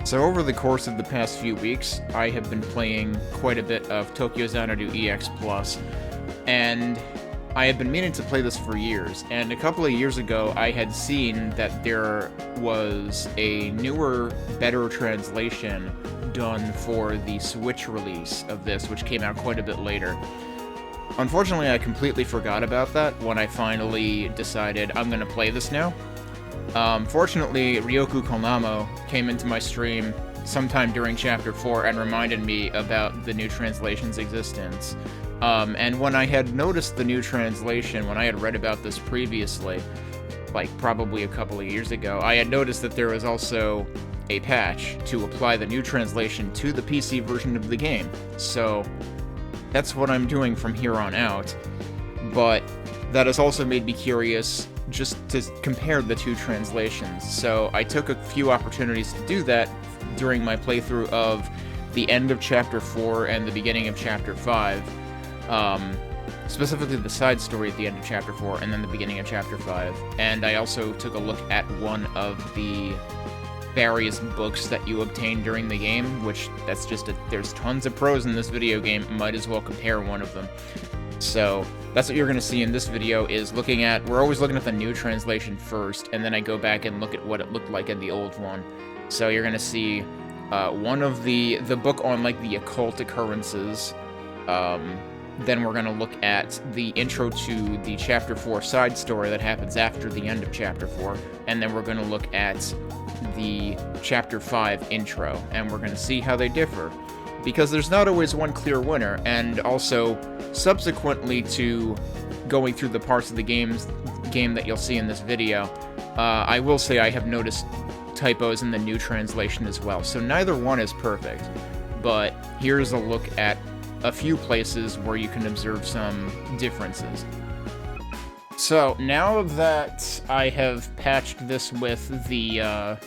So over the course of the past few weeks, I have been playing quite a bit of Tokyo Xanadu EX Plus, and I have been meaning to play this for years, and a couple of years ago I had seen that there was a newer, better translation done for the Switch release of this, which came out quite a bit later. Unfortunately, I completely forgot about that when I finally decided I'm gonna play this now. Fortunately, Ryoku Konamo came into my stream sometime during Chapter 4 and reminded me about the new translation's existence. And when I had noticed the new translation, when I had read about this previously, like probably a couple of years ago, I had noticed that there was also a patch to apply the new translation to the PC version of the game. So that's what I'm doing from here on out. But that has also made me curious just to compare the two translations. So I took a few opportunities to do that during my playthrough of the end of Chapter 4 and the beginning of Chapter 5. Specifically the side story at the end of Chapter 4 and then the beginning of Chapter 5. And I also took a look at one of the various books that you obtain during the game, which that's just there's tons of pros in this video game, might as well compare one of them. So that's what you're going to see in this video, is we're always looking at the new translation first, and then I go back and look at what it looked like in the old one. So you're going to see one of the book on like the occult occurrences. Then we're going to look at the intro to the Chapter 4 side story that happens after the end of Chapter 4, and then we're going to look at the Chapter 5 intro, and we're going to see how they differ. Because there's not always one clear winner, and also, subsequently to going through the parts of the game that you'll see in this video, I will say I have noticed typos in the new translation as well, so neither one is perfect. But here's a look at a few places where you can observe some differences. So, now that I have patched this with the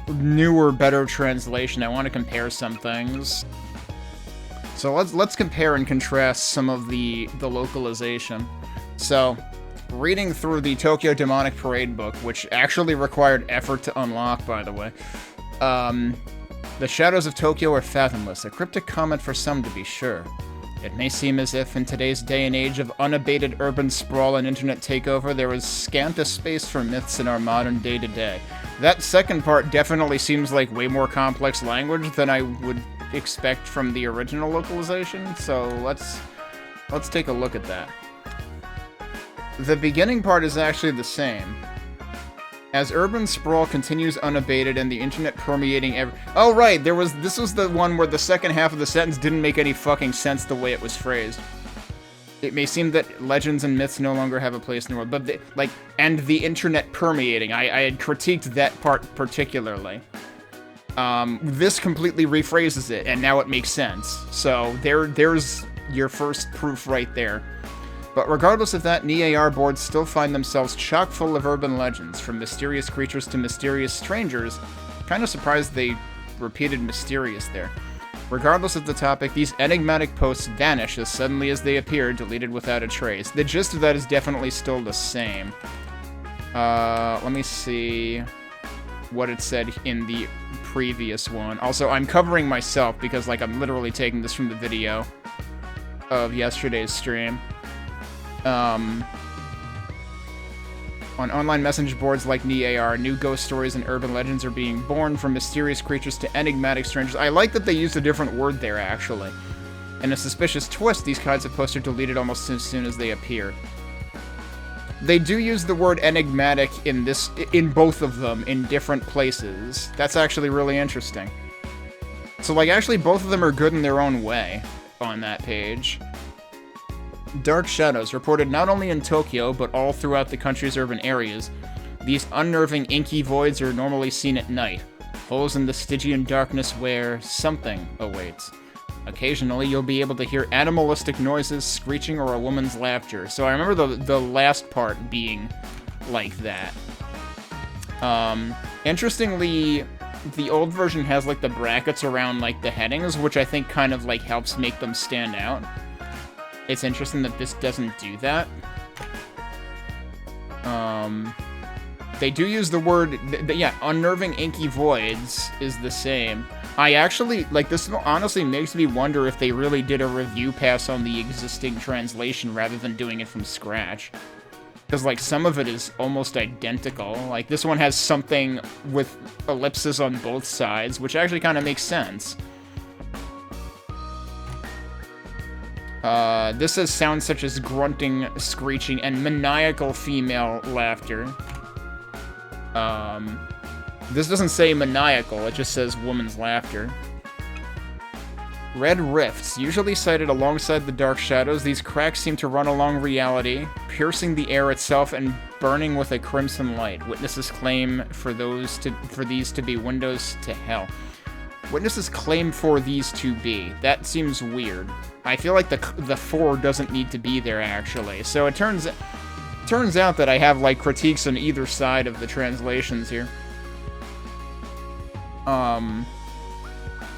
newer, better translation, I want to compare some things. So let's compare and contrast some of the localization. So, reading through the Tokyo Demonic Parade book, which actually required effort to unlock, by the way, the shadows of Tokyo are fathomless, a cryptic comment for some to be sure. It may seem as if, in today's day and age of unabated urban sprawl and internet takeover, there is scant a space for myths in our modern day-to-day. That second part definitely seems like way more complex language than I would expect from the original localization, so let's take a look at that. The beginning part is actually the same. As urban sprawl continues unabated and the internet permeating Oh right, this was the one where the second half of the sentence didn't make any fucking sense the way it was phrased. It may seem that legends and myths no longer have a place in the world, but and the internet permeating. I had critiqued that part particularly. This completely rephrases it, and now it makes sense. So there's your first proof right there. But regardless of that, NEAR boards still find themselves chock full of urban legends, from mysterious creatures to mysterious strangers. Kind of surprised they repeated mysterious there. Regardless of the topic, these enigmatic posts vanish as suddenly as they appear, deleted without a trace. The gist of that is definitely still the same. Let me see what it said in the previous one. Also, I'm covering myself because, like, I'm literally taking this from the video of yesterday's stream. On online message boards like NEAR, new ghost stories and urban legends are being born, from mysterious creatures to enigmatic strangers. I like that they used a different word there, actually. In a suspicious twist, these kinds of posts are deleted almost as soon as they appear. They do use the word enigmatic in both of them, in different places. That's actually really interesting. So, like, actually both of them are good in their own way on that page. Dark shadows, reported not only in Tokyo, but all throughout the country's urban areas. These unnerving, inky voids are normally seen at night. Holes in the Stygian darkness where something awaits. Occasionally, you'll be able to hear animalistic noises, screeching, or a woman's laughter. So I remember the last part being like that. Interestingly, the old version has, like, the brackets around, like, the headings, which I think kind of, like, helps make them stand out. It's interesting that this doesn't do that. They do use the word, yeah, unnerving inky voids is the same. I actually, like, this honestly makes me wonder if they really did a review pass on the existing translation rather than doing it from scratch. Because, like, some of it is almost identical. Like, this one has something with ellipses on both sides, which actually kind of makes sense. This has sounds such as grunting, screeching, and maniacal female laughter. This doesn't say maniacal, it just says woman's laughter. Red rifts, usually sighted alongside the dark shadows, these cracks seem to run along reality, piercing the air itself and burning with a crimson light. Witnesses claim for these to be windows to hell. Witnesses claim for these to be. That seems weird. I feel like the for doesn't need to be there, actually. So it turns out that I have, like, critiques on either side of the translations here.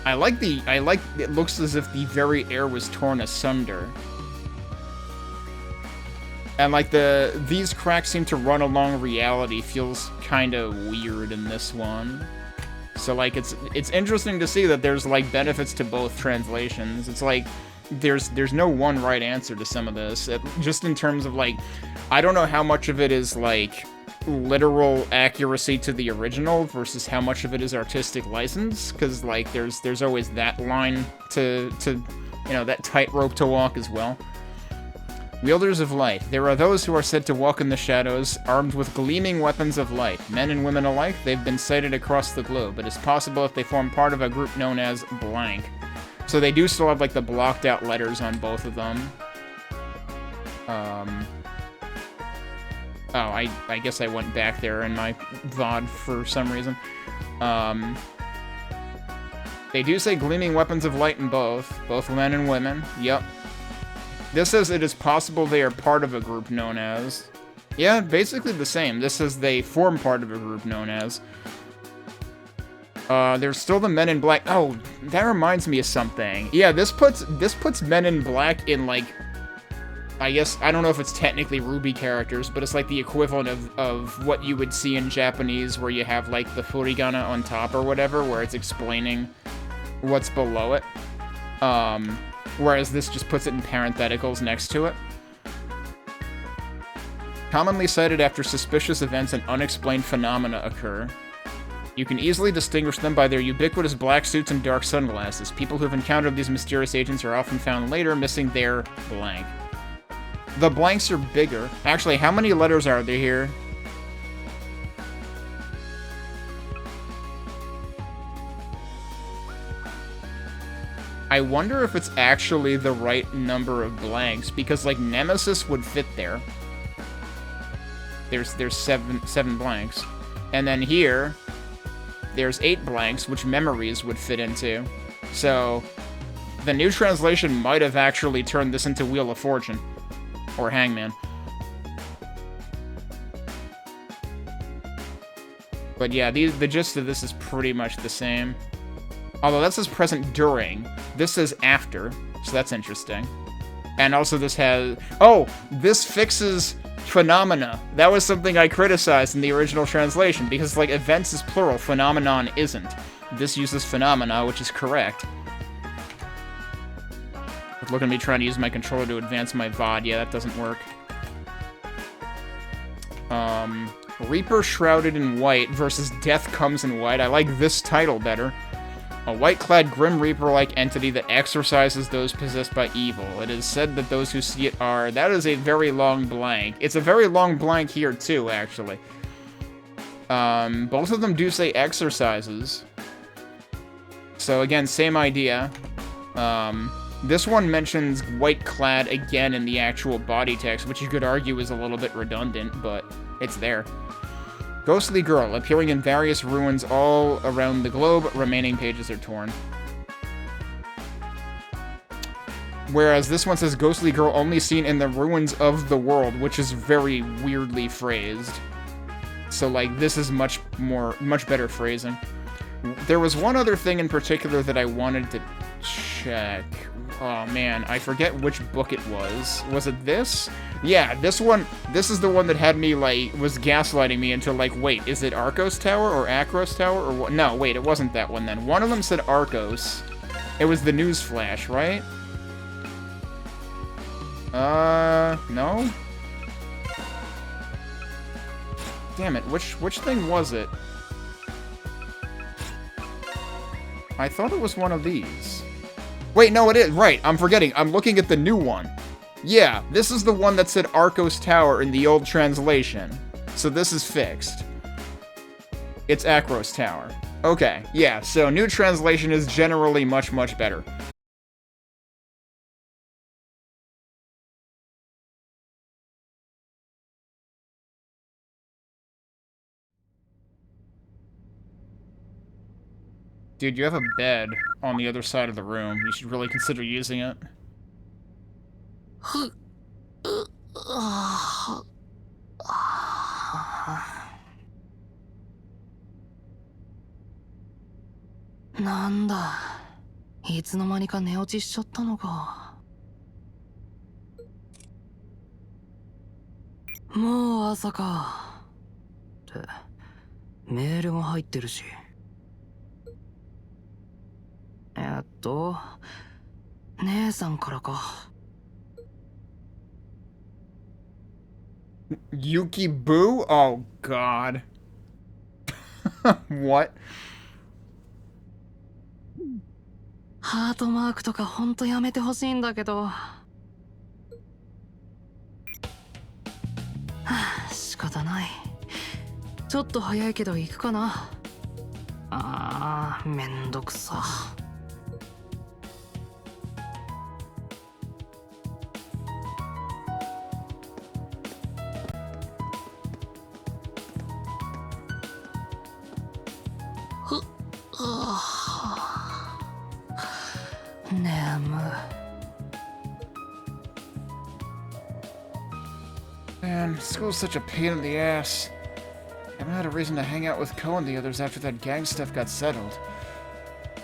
It looks as if the very air was torn asunder. And, like, these cracks seem to run along reality feels kind of weird in this one. So, like, it's interesting to see that there's, like, benefits to both translations. It's like, there's no one right answer to some of this. Just in terms of, like, I don't know how much of it is, like, literal accuracy to the original versus how much of it is artistic license, because, like, there's always that line to you know, that tightrope to walk as well. Wielders of light. There are those who are said to walk in the shadows, armed with gleaming weapons of light. Men and women alike, they've been sighted across the globe. It is possible if they form part of a group known as blank. So they do still have, like, the blocked out letters on both of them. Oh, I guess I went back there in my VOD for some reason. They do say gleaming weapons of light in both men and women. Yep. This says it is possible they are part of a group known as... Yeah, basically the same. This says they form part of a group known as... There's still the Men in Black... Oh, that reminds me of something. Yeah, this puts Men in Black in, like... I guess, I don't know if it's technically Ruby characters, but it's like the equivalent of what you would see in Japanese, where you have, like, the furigana on top or whatever, where it's explaining what's below it. Whereas this just puts it in parentheticals next to it. Commonly cited after suspicious events and unexplained phenomena occur. You can easily distinguish them by their ubiquitous black suits and dark sunglasses. People who've encountered these mysterious agents are often found later missing their blank. The blanks are bigger. Actually, how many letters are there here? I wonder if it's actually the right number of blanks, because, like, Nemesis would fit there. There's seven blanks. And then here, there's 8 blanks, which Memories would fit into. So, the new translation might have actually turned this into Wheel of Fortune. Or Hangman. But yeah, the gist of this is pretty much the same. Although that says present during. This says after, so that's interesting. And also this has... Oh! This fixes phenomena. That was something I criticized in the original translation, because, like, events is plural, phenomenon isn't. This uses phenomena, which is correct. Look at me trying to use my controller to advance my VOD. Yeah, that doesn't work. Reaper Shrouded in White versus Death Comes in White. I like this title better. A white-clad Grim Reaper-like entity that exorcises those possessed by evil. It is said that those who see it are... That is a very long blank. It's a very long blank here, too, actually. Both of them do say exorcises. So, again, same idea. This one mentions white-clad again in the actual body text, which you could argue is a little bit redundant, but it's there. Ghostly Girl, appearing in various ruins all around the globe, remaining pages are torn. Whereas this one says Ghostly Girl only seen in the ruins of the world, which is very weirdly phrased. So, like, this is much better phrasing. There was one other thing in particular that I wanted to check. Oh man, I forget which book it was. Was it this? Yeah, this one. This is the one that had me, like, was gaslighting me into, like, wait, is it Arcos Tower or Akros Tower or what? No, wait, it wasn't that one then. One of them said Arcos. It was the news flash, right? No? Damn it, which thing was it? I thought it was one of these. Wait, no, it is. Right, I'm forgetting. I'm looking at the new one. Yeah, this is the one that said Arcos Tower in the old translation. So this is fixed. It's Akros Tower. Okay, yeah, so new translation is generally much, much better. Dude, you have a bed on the other side of the room. You should really consider using it. Nanda, いつの間にか寝落ちしちゃったのか。もう朝か。って、メールも入ってるし。姉さんからか。Yuki Boo? Oh, God. What? ハートマークとかほんとやめてほしいんだけど。仕方ない。ちょっと早いけど行くかな。めんどくさ。Man, school's such a pain in the ass. I haven't had a reason to hang out with Ko and the others after that gang stuff got settled.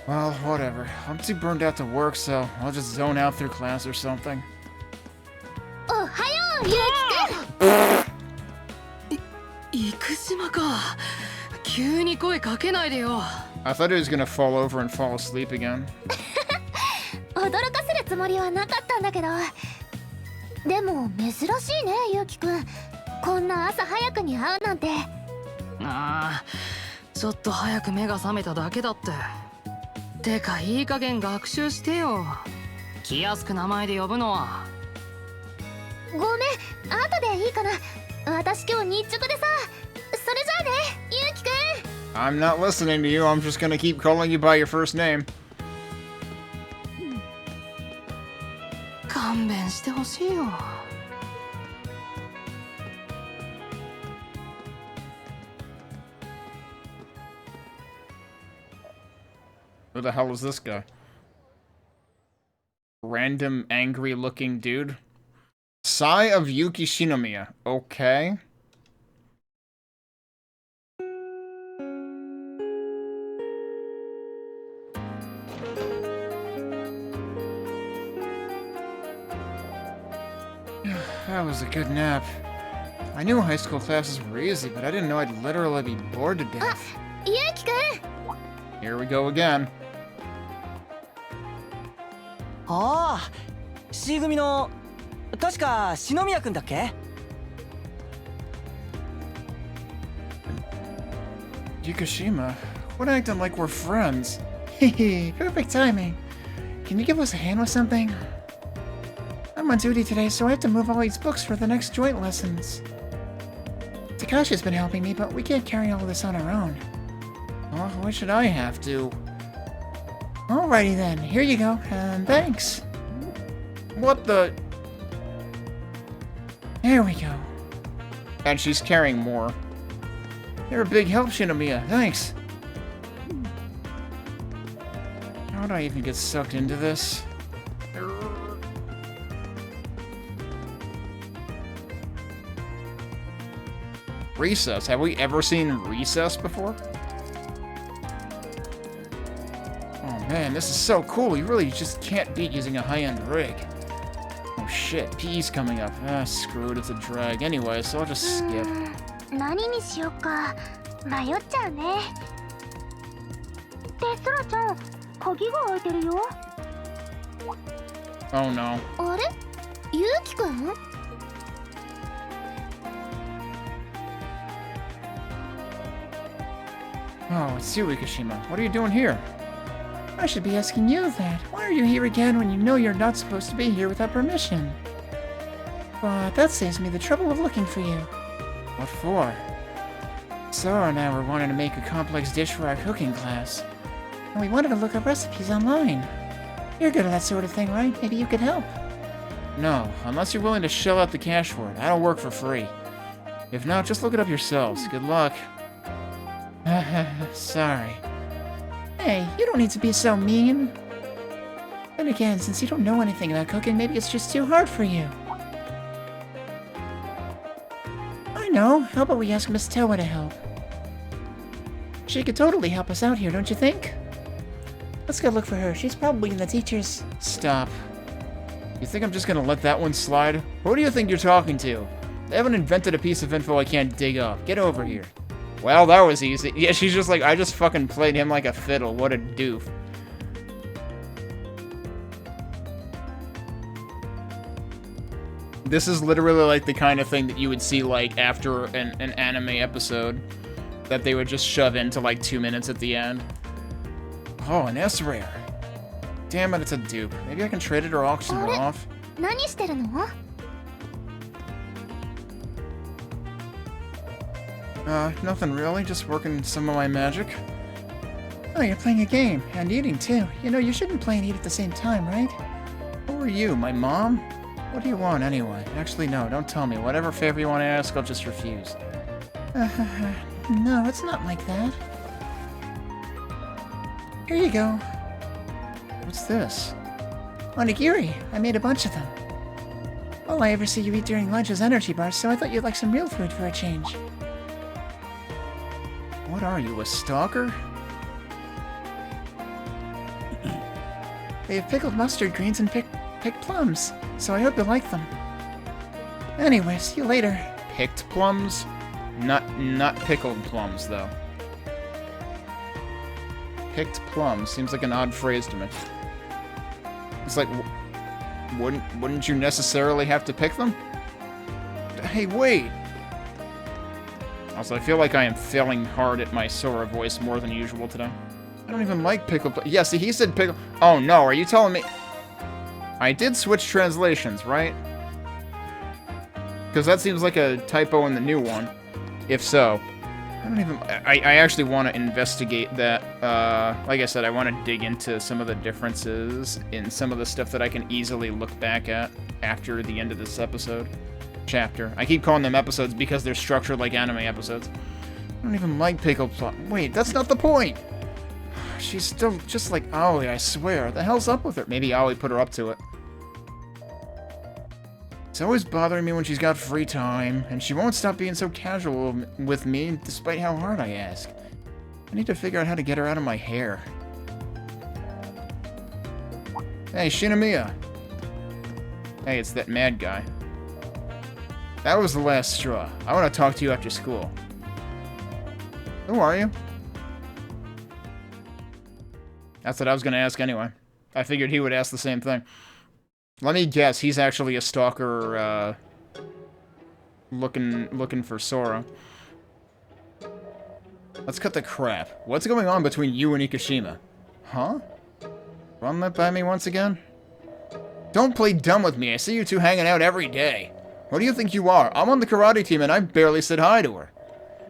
Well, whatever. I'm too burned out to work, so I'll just zone out through class or something. Ohayo, Yuki-kun! 生島か。急に声かけないでよ。I thought he was gonna fall over and fall asleep again. 驚かせるつもりはなかったんだけど。でも珍しいね、ゆうきくん。こんな朝早くに会うなんて。ちょっと早く目が覚めただけだって。てかいい加減学習してよ。気安く名前で呼ぶのは。ごめん、後でいいかな。私今日日直でさ。それじゃあね、ゆうきくん。I'm not listening to you. I'm just gonna keep calling you by your first name. 勘弁してほしいよ。Who the hell is this guy? Random angry looking dude. Sai of Yuki Shinomiya. Okay. That was a good nap. I knew high school classes were easy, but I didn't know I'd literally be bored to death. ゆうきくん。 Here we go again. C 組の確か篠宮くんだっけ？ Yukishima, quit acting like we're friends. Hehe, perfect timing. Can you give us a hand with something? I'm on duty today, so I have to move all these books for the next joint lessons. Takashi's been helping me, but we can't carry all of this on our own. Well, why should I have to? Alrighty then, here you go, and thanks. What the? There we go. And she's carrying more. You're a big help, Shinomiya. Thanks. How would I even get sucked into this? Recess. Have we ever seen Recess before? Oh man, this is so cool. You really just can't beat using a high-end rig. Oh shit, PE's coming up. Ah, screw it, it's a drag. Anyway, so I'll just skip. 何にしよっか迷っちゃうね。で、ソラちゃん、鍵が開いてるよ。Oh no. あれ？ゆうきくん？ Oh, it's you, Ikishima. What are you doing here? I should be asking you that. Why are you here again when you know you're not supposed to be here without permission? But that saves me the trouble of looking for you. What for? Sora and I were wanting to make a complex dish for our cooking class. And we wanted to look up recipes online. You're good at that sort of thing, right? Maybe you could help. No, unless you're willing to shell out the cash for it. I don't work for free. If not, just look it up yourselves. Good luck. Sorry. Hey, you don't need to be so mean. Then again, since you don't know anything about cooking, maybe it's just too hard for you. I know. How about we ask Miss Tewa to help? She could totally help us out here, don't you think? Let's go look for her. She's probably in the teacher's... Stop. You think I'm just gonna let that one slide? Who do you think you're talking to? They haven't invented a piece of info I can't dig up. Get over here. Well, that was easy. Yeah, she's just like, I just fucking played him like a fiddle. What a doof. This is literally like the kind of thing that you would see like after an anime episode that they would just shove into like 2 minutes at the end. Oh, an S-Rare. Damn it, it's a dupe. Maybe I can trade it or auction it off. 何してるの？ Nothing really. Just working some of my magic. Oh, you're playing a game. And eating, too. You know, you shouldn't play and eat at the same time, right? Who are you, my mom? What do you want, anyway? Actually, no, don't tell me. Whatever favor you want to ask, I'll just refuse. No, it's not like that. Here you go. What's this? Onigiri. I made a bunch of them. All I ever see you eat during lunch is energy bars, so I thought you'd like some real food for a change. What are you, a stalker? They have pickled mustard greens and picked plums, so I hope you like them. Anyway, see you later. Picked plums? Not pickled plums, though. Picked plums seems like an odd phrase to me. It's like, wouldn't you necessarily have to pick them? Hey, wait! Also, I feel like I am failing hard at my Sora voice more than usual today. I don't even like pickle. Yeah, see, he said pickle. Oh no, are you telling me? I did switch translations, right? Because that seems like a typo in the new one. If so, I don't even. I actually want to investigate that. Like I said, I want to dig into some of the differences in some of the stuff that I can easily look back at after the end of this episode. Chapter. I keep calling them episodes because they're structured like anime episodes. I don't even like pickled plot. Wait, that's not the point! She's still just like Aoi, I swear. The hell's up with her? Maybe Aoi put her up to it. It's always bothering me when she's got free time, and she won't stop being so casual with me despite how hard I ask. I need to figure out how to get her out of my hair. Hey, Shinomiya! Hey, it's that mad guy. That was the last straw. I want to talk to you after school. Who are you? That's what I was going to ask anyway. I figured he would ask the same thing. Let me guess, he's actually a stalker, looking for Sora. Let's cut the crap. What's going on between you and Ikishima? Huh? Run that by me once again? Don't play dumb with me. I see you two hanging out every day. What do you think you are? I'm on the karate team and I barely said hi to her.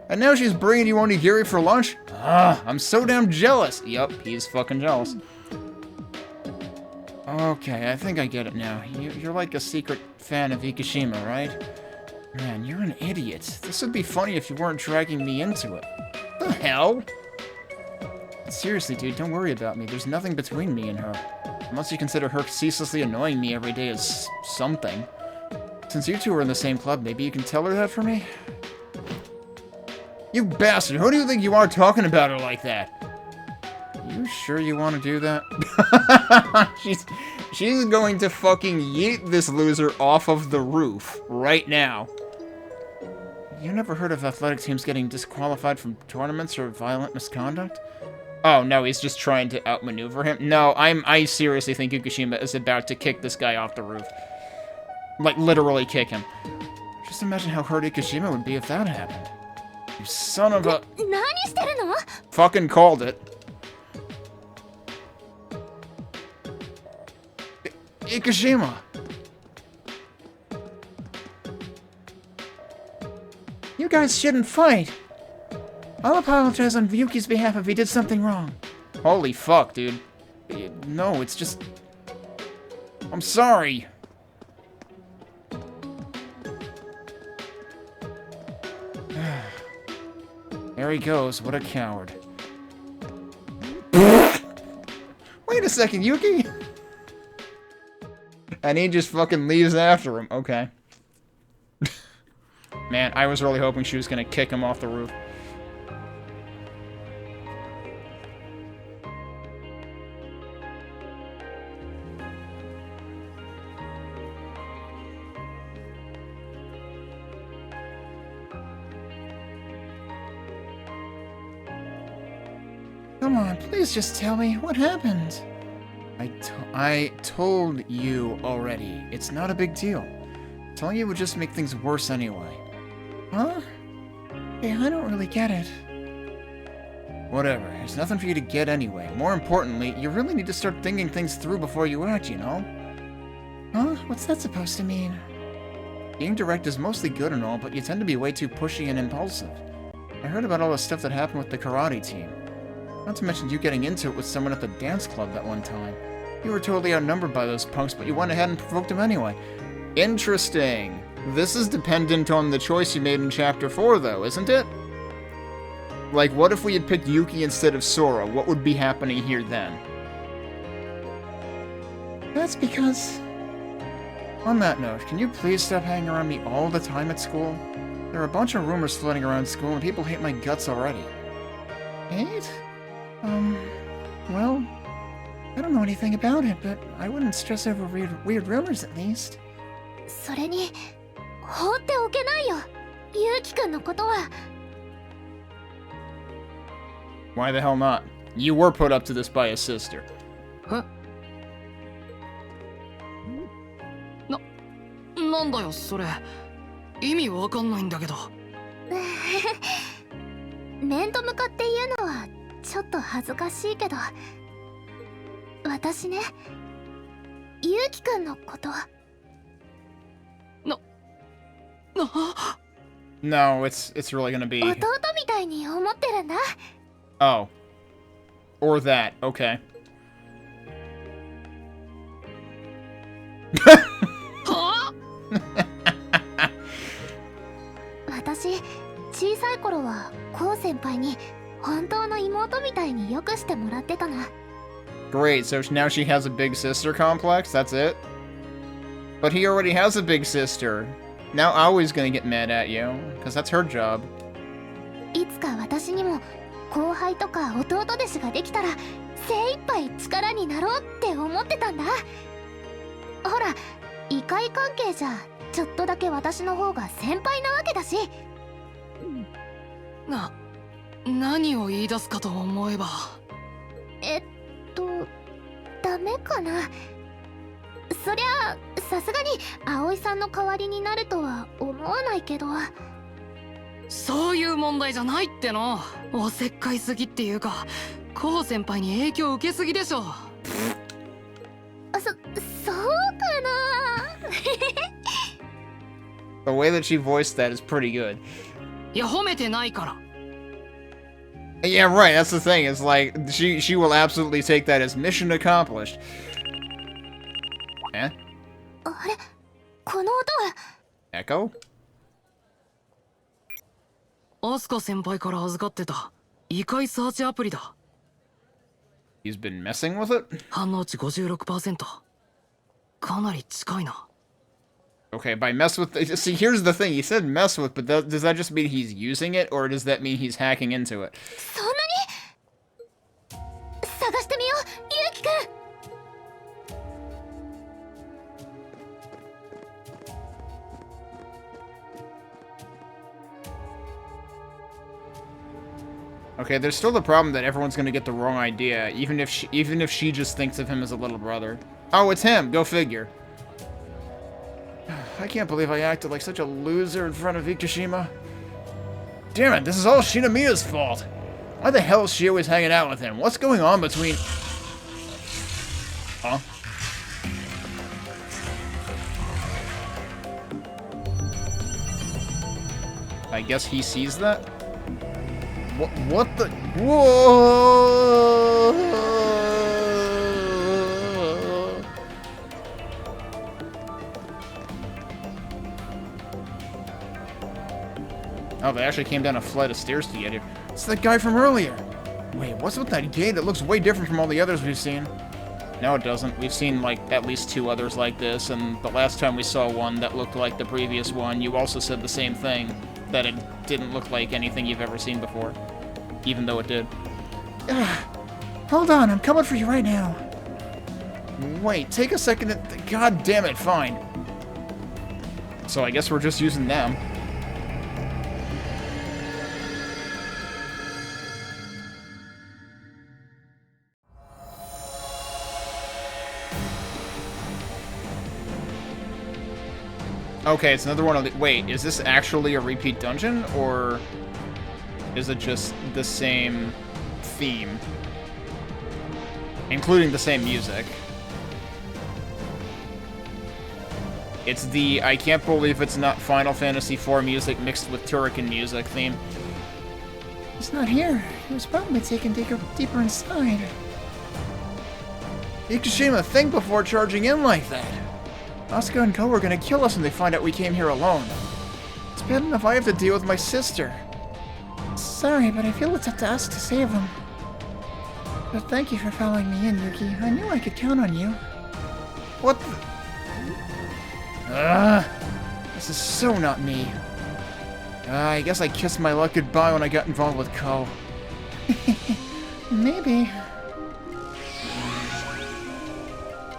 And now she's bringing you onigiri for lunch? Ah, I'm so damn jealous. Yup, he's fucking jealous. Okay, I think I get it now. You're like a secret fan of Ikishima, right? Man, you're an idiot. This would be funny if you weren't dragging me into it. The hell? Seriously, dude, don't worry about me. There's nothing between me and her. Unless you consider her ceaselessly annoying me every day as something. Since you two are in the same club, maybe you can tell her that for me? You bastard! Who do you think you are talking about her like that? You sure you want to do that? She's going to fucking yeet this loser off of the roof right now. You never heard of athletic teams getting disqualified from tournaments or violent misconduct? Oh, no, he's just trying to outmaneuver him? No, I seriously think Ukishima is about to kick this guy off the roof. Like, literally kick him. Just imagine how hurt Ukishima would be if that happened. You son of a... Fucking called it. Ikishima! You guys shouldn't fight! I'll apologize on Yuki's behalf if he did something wrong. Holy fuck, dude. No, it's just... I'm sorry. There he goes, what a coward. Wait a second, Yuki? And he just fucking leaves after him. Okay. Man, I was really hoping she was gonna kick him off the roof. Come on, please just tell me what happened. I told you already. It's not a big deal. Telling you would just make things worse anyway. Huh? Hey, I don't really get it. Whatever. There's nothing for you to get anyway. More importantly, you really need to start thinking things through before you act, you know? Huh? What's that supposed to mean? Being direct is mostly good and all, but you tend to be way too pushy and impulsive. I heard about all the stuff that happened with the karate team. Not to mention you getting into it with someone at the dance club that one time. You were totally outnumbered by those punks, but you went ahead and provoked them anyway. Interesting. This is dependent on the choice you made in Chapter 4, though, isn't it? Like, what if we had picked Yuki instead of Sora? What would be happening here then? That's because... On that note, can you please stop hanging around me all the time at school? There are a bunch of rumors floating around school, and people hate my guts already. Hate? Well, I don't know anything about it, but I wouldn't stress over weird rumors at least. それに放っておけないよ、ユウキくんのことは。Why the hell not? You were put up to this by his sister. なんだよそれ。意味わかんないんだけど。面と向かって言うのはちょっと恥ずかしいけど、私ね、ユウキくんのこと。No, it's really gonna be... 弟みたいに思ってるんだ。Oh. Or that, okay. 私、小さい頃はコウ先輩に本当の妹みたいによくしてもらってたな。Great, so now she has a big sister complex? That's it? But he already has a big sister. Now Aoi's gonna get mad at you, because that's her job. いつか私にも後輩とか弟弟子ができたら精一杯力になろうって思ってたんだ。ほら、異界関係じゃちょっとだけ私の方が先輩なわけだし。何を言い出すかと思えば。ダメかな。そりゃさすがに葵さんの代わりになるとは思わないけど。そういう問題じゃないっての。おせっかいすぎっていうか、コウ先輩に影響受けすぎでしょ。そうかな。The way that she voiced that is pretty good. いや、褒めてないから。Yeah, right, that's the thing. It's like, she will absolutely take that as mission accomplished. Eh? あれ、この音は。Echo? アスカ先輩から預かってた異界サーチアプリだ。He's been messing with it? 反応値 56%。かなり近いな。Okay, by mess with... See, here's the thing. He said mess with, but does that just mean he's using it, or does that mean he's hacking into it? そんなに？さ探してみよう、ゆうきくん。Okay, there's still the problem that everyone's gonna get the wrong idea, even if she just thinks of him as a little brother. Oh, it's him. Go figure. I can't believe I acted like such a loser in front of Ikushima. Damn it, this is all Shinomiya's fault. Why the hell is she always hanging out with him? What's going on between... Huh? I guess he sees that? What the... Whoa! Oh, they actually came down a flight of stairs to get here. It's that guy from earlier. Wait, what's with that gate? It looks way different from all the others we've seen. No, it doesn't. We've seen, like, at least 2 others like this, and the last time we saw one that looked like the previous one, you also said the same thing, that it didn't look like anything you've ever seen before. Even though it did. Hold on, I'm coming for you right now. Wait, take a second to... God damn it, fine. So I guess we're just using them. Okay, it's another one of the... Wait, is this actually a repeat dungeon, or is it just the same theme? Including the same music. It's the I can't believe it's not Final Fantasy IV music mixed with Turrican music theme. He's not here. He was probably taken deeper inside. Ikushima, think before charging in like that. Asuka and Ko are gonna kill us when they find out we came here alone. It's bad enough I have to deal with my sister. Sorry, but I feel it's up to us to save them. But thank you for following me in, Yuki. I knew I could count on you. What the... This is so not me. I guess I kissed my luck goodbye when I got involved with Ko. Maybe.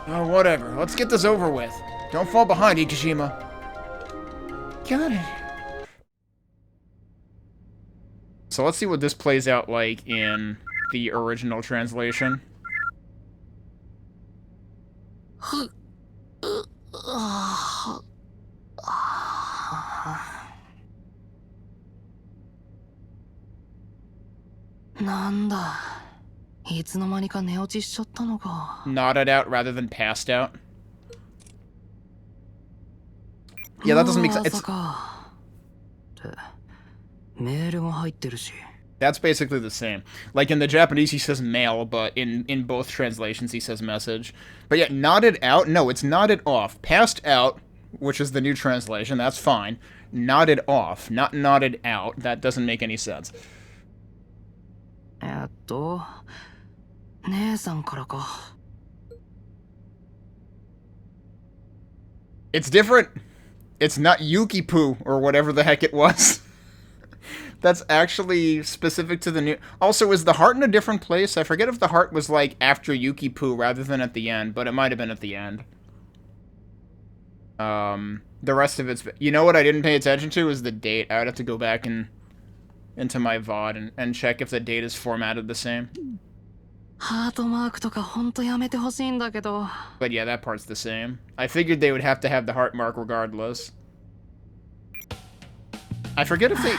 Oh, whatever. Let's get this over with. Don't fall behind, Ikushima. Got it. So let's see what this plays out like in the original translation. Nodded out rather than passed out. Yeah, that doesn't make sense. That's basically the same. Like in the Japanese he says mail, but in both translations he says message. But yeah, nodded out? No, it's nodded off. Passed out, which is the new translation, that's fine. Nodded off, not nodded out. That doesn't make any sense. It's different. It's not Yuki-Poo, or whatever the heck it was. That's actually specific to the new... Also, is the heart in a different place? I forget if the heart was, like, after Yuki-Poo rather than at the end, but it might have been at the end. The rest of it's... You know what I didn't pay attention to is the date. I would have to go back into my VOD and check if the date is formatted the same. But yeah, that part's the same. I figured they would have to have the heart mark regardless. I forget if they...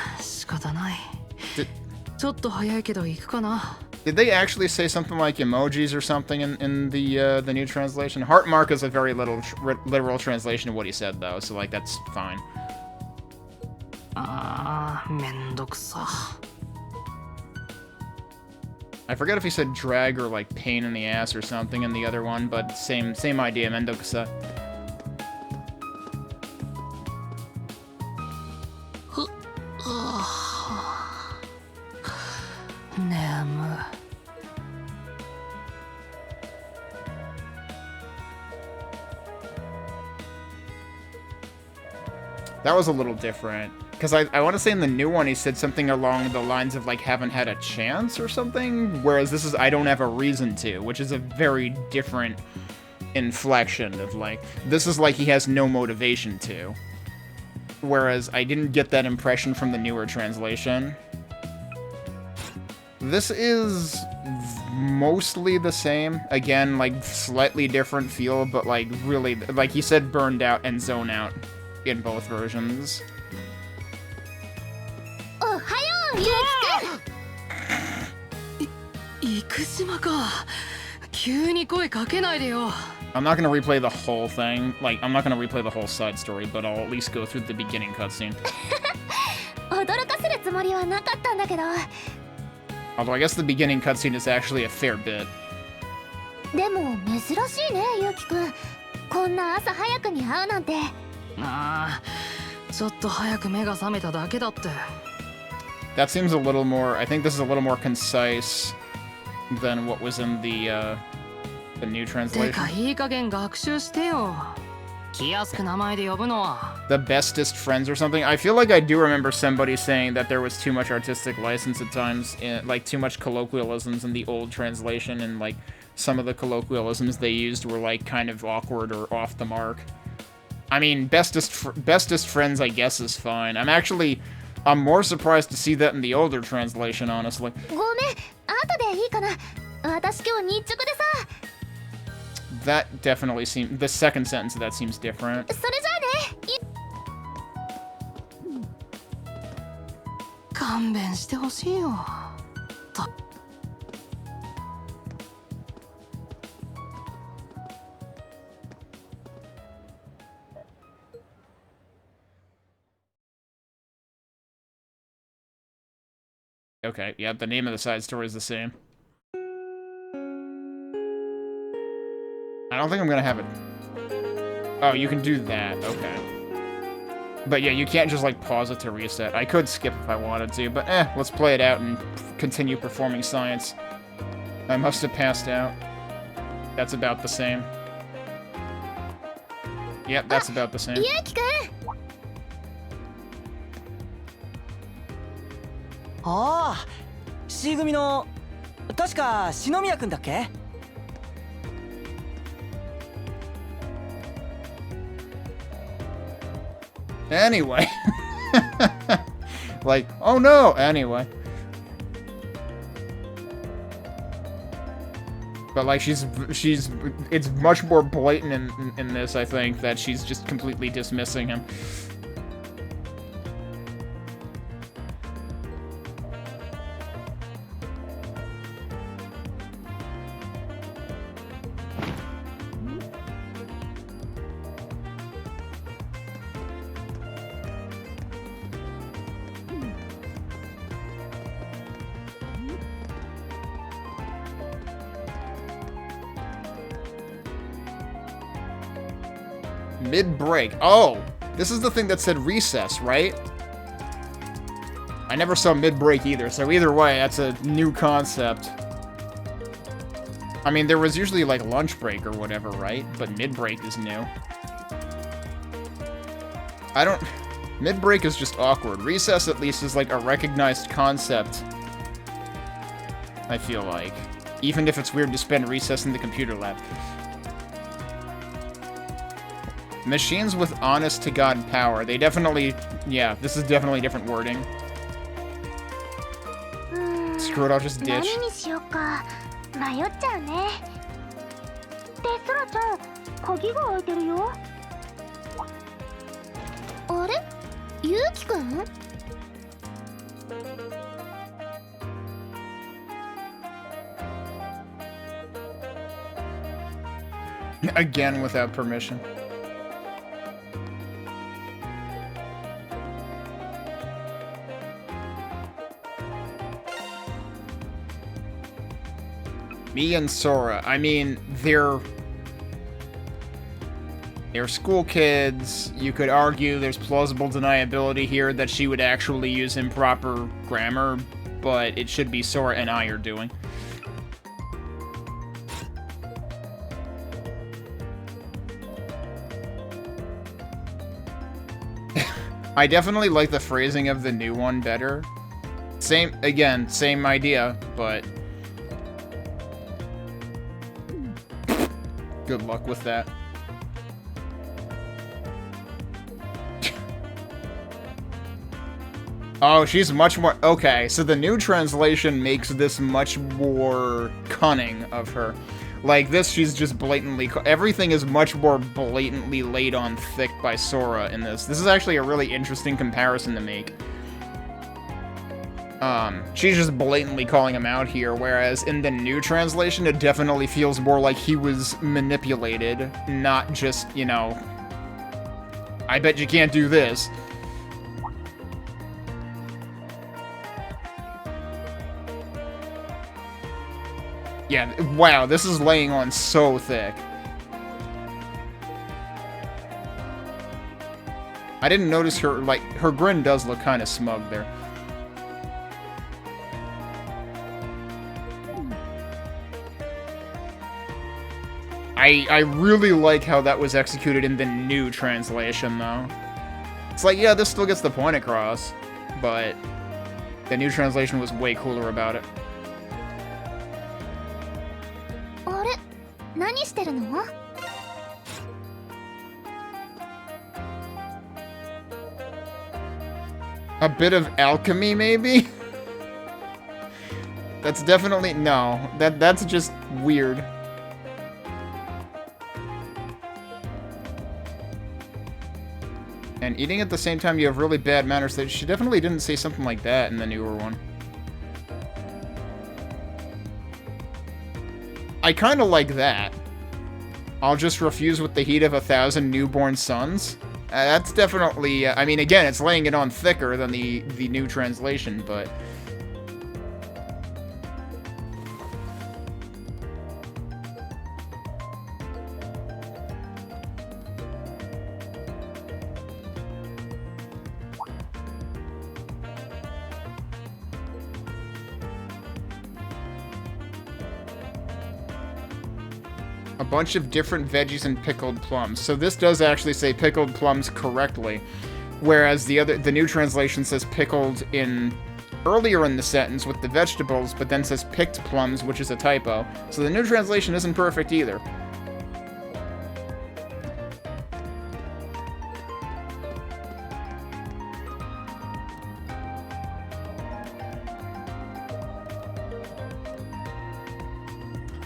Did they actually say something like emojis or something in the new translation? Heart mark is a very literal translation of what he said, though, so, like, that's fine. I forget if he said drag or, like, pain in the ass or something in the other one, but same idea, mendokusa. That was a little different. Because I want to say in the new one he said something along the lines of, like, haven't had a chance or something, whereas this is I don't have a reason to, which is a very different inflection of, like, this is like he has no motivation to. Whereas I didn't get that impression from the newer translation. This is mostly the same. Again, like, slightly different feel, but, like, really, like he said, burned out and zone out in both versions. おはようゆうきくん。生島か。急に声かけないでよ。I'm not gonna replay the whole thing. Like, I'm not gonna replay the whole side story, but I'll at least go through the beginning cutscene. 驚かせるつもりはなかったんだけど。 Although I guess the beginning cutscene is actually a fair bit. でも珍しいねゆうきくん。こんな朝早くに会うなんて。ああ、ちょっと早く目が覚めただけだって。That seems a little more. I think this is a little more concise than what was in the new て translation. かいい加減学習してよ。気安く名前で呼ぶのは。The bestest friends or something. I feel like I do remember somebody saying that there was too much artistic license at times, like too much colloquialisms in the old translation, and like some of the colloquialisms they used were like kind of awkward or off the mark. I mean, bestest friends, I guess, is fine. I'm more surprised to see that in the older translation, honestly. ごめん、後でいいかな。私今日日直でさ。 That definitely seems... The second sentence of that seems different. それじゃあね。勘弁してほしいよ。と。Okay, yeah, the name of the side story is the same. I don't think I'm gonna have it. Oh, you can do that, okay. But yeah, you can't just like pause it to reset. I could skip if I wanted to, but let's play it out and continue performing science. I must have passed out. That's about the same. Yep, that's about the same. ゆうきくん。ああ C 組の確か篠宮くんだっけ？ Anyway. Like, oh no, anyway. But like it's much more blatant in this, I think, that she's just completely dismissing him. Mid-break. Oh! This is the thing that said recess, right? I never saw mid-break either, so either way, that's a new concept. I mean, there was usually, like, lunch break or whatever, right? But mid-break is new. Mid-break is just awkward. Recess, at least, is, like, a recognized concept. I feel like. Even if it's weird to spend recess in the computer lab. Machines with honest-to-God power. They definitely... Yeah, this is definitely different wording. Screw it, I'll just ditch. 何にしようか。迷っちゃうね。で、ソラちゃん、鍵が開いてるよ。あれ？ゆうきくん？ Again without permission. Me and Sora, I mean, they're school kids. You could argue there's plausible deniability here that she would actually use improper grammar, but it should be Sora and I are doing. I definitely like the phrasing of the new one better. Same idea, but... Good luck with that. Oh, she's much more... Okay, so the new translation makes this much more cunning of her. Like this, she's just blatantly... Everything is much more blatantly laid on thick by Sora in this. This is actually a really interesting comparison to make. She's just blatantly calling him out here, whereas in the new translation, it definitely feels more like he was manipulated, not just, you know, I bet you can't do this. Yeah, wow, this is laying on so thick. I didn't notice her, like, her grin does look kind of smug there. I really like how that was executed in the new translation, though. It's like, yeah, this still gets the point across, but the new translation was way cooler about it. あれ何してるの A bit of alchemy, maybe? That's definitely... No, that's just weird. And eating at the same time you have really bad manners. She definitely didn't say something like that in the newer one. I kind of like that. I'll just refuse with the heat of 1,000 newborn suns. That's definitely... I mean, again, it's laying it on thicker than the new translation, but... A bunch of different veggies and pickled plums. So this does actually say pickled plums correctly, whereas the new translation says pickled in earlier in the sentence with the vegetables, but then says picked plums, which is a typo. So the new translation isn't perfect either.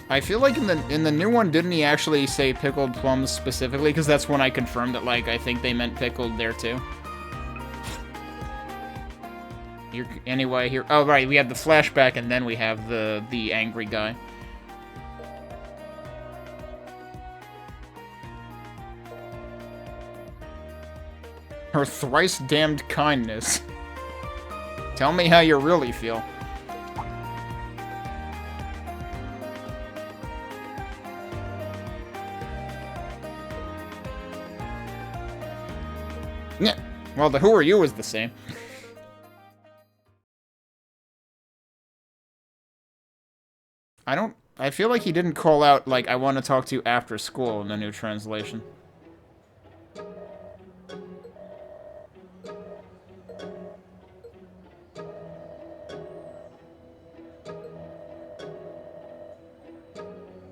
I feel like in the new one, didn't he actually say pickled plums specifically? Because that's when I confirmed that, like, I think they meant pickled there too. Anyway, here... Oh, right, we have the flashback, and then we have the angry guy. Her thrice damned kindness. Tell me how you really feel. Yeah. Well, the who are you is the same. I feel like he didn't call out, like, I want to talk to you after school in the new translation.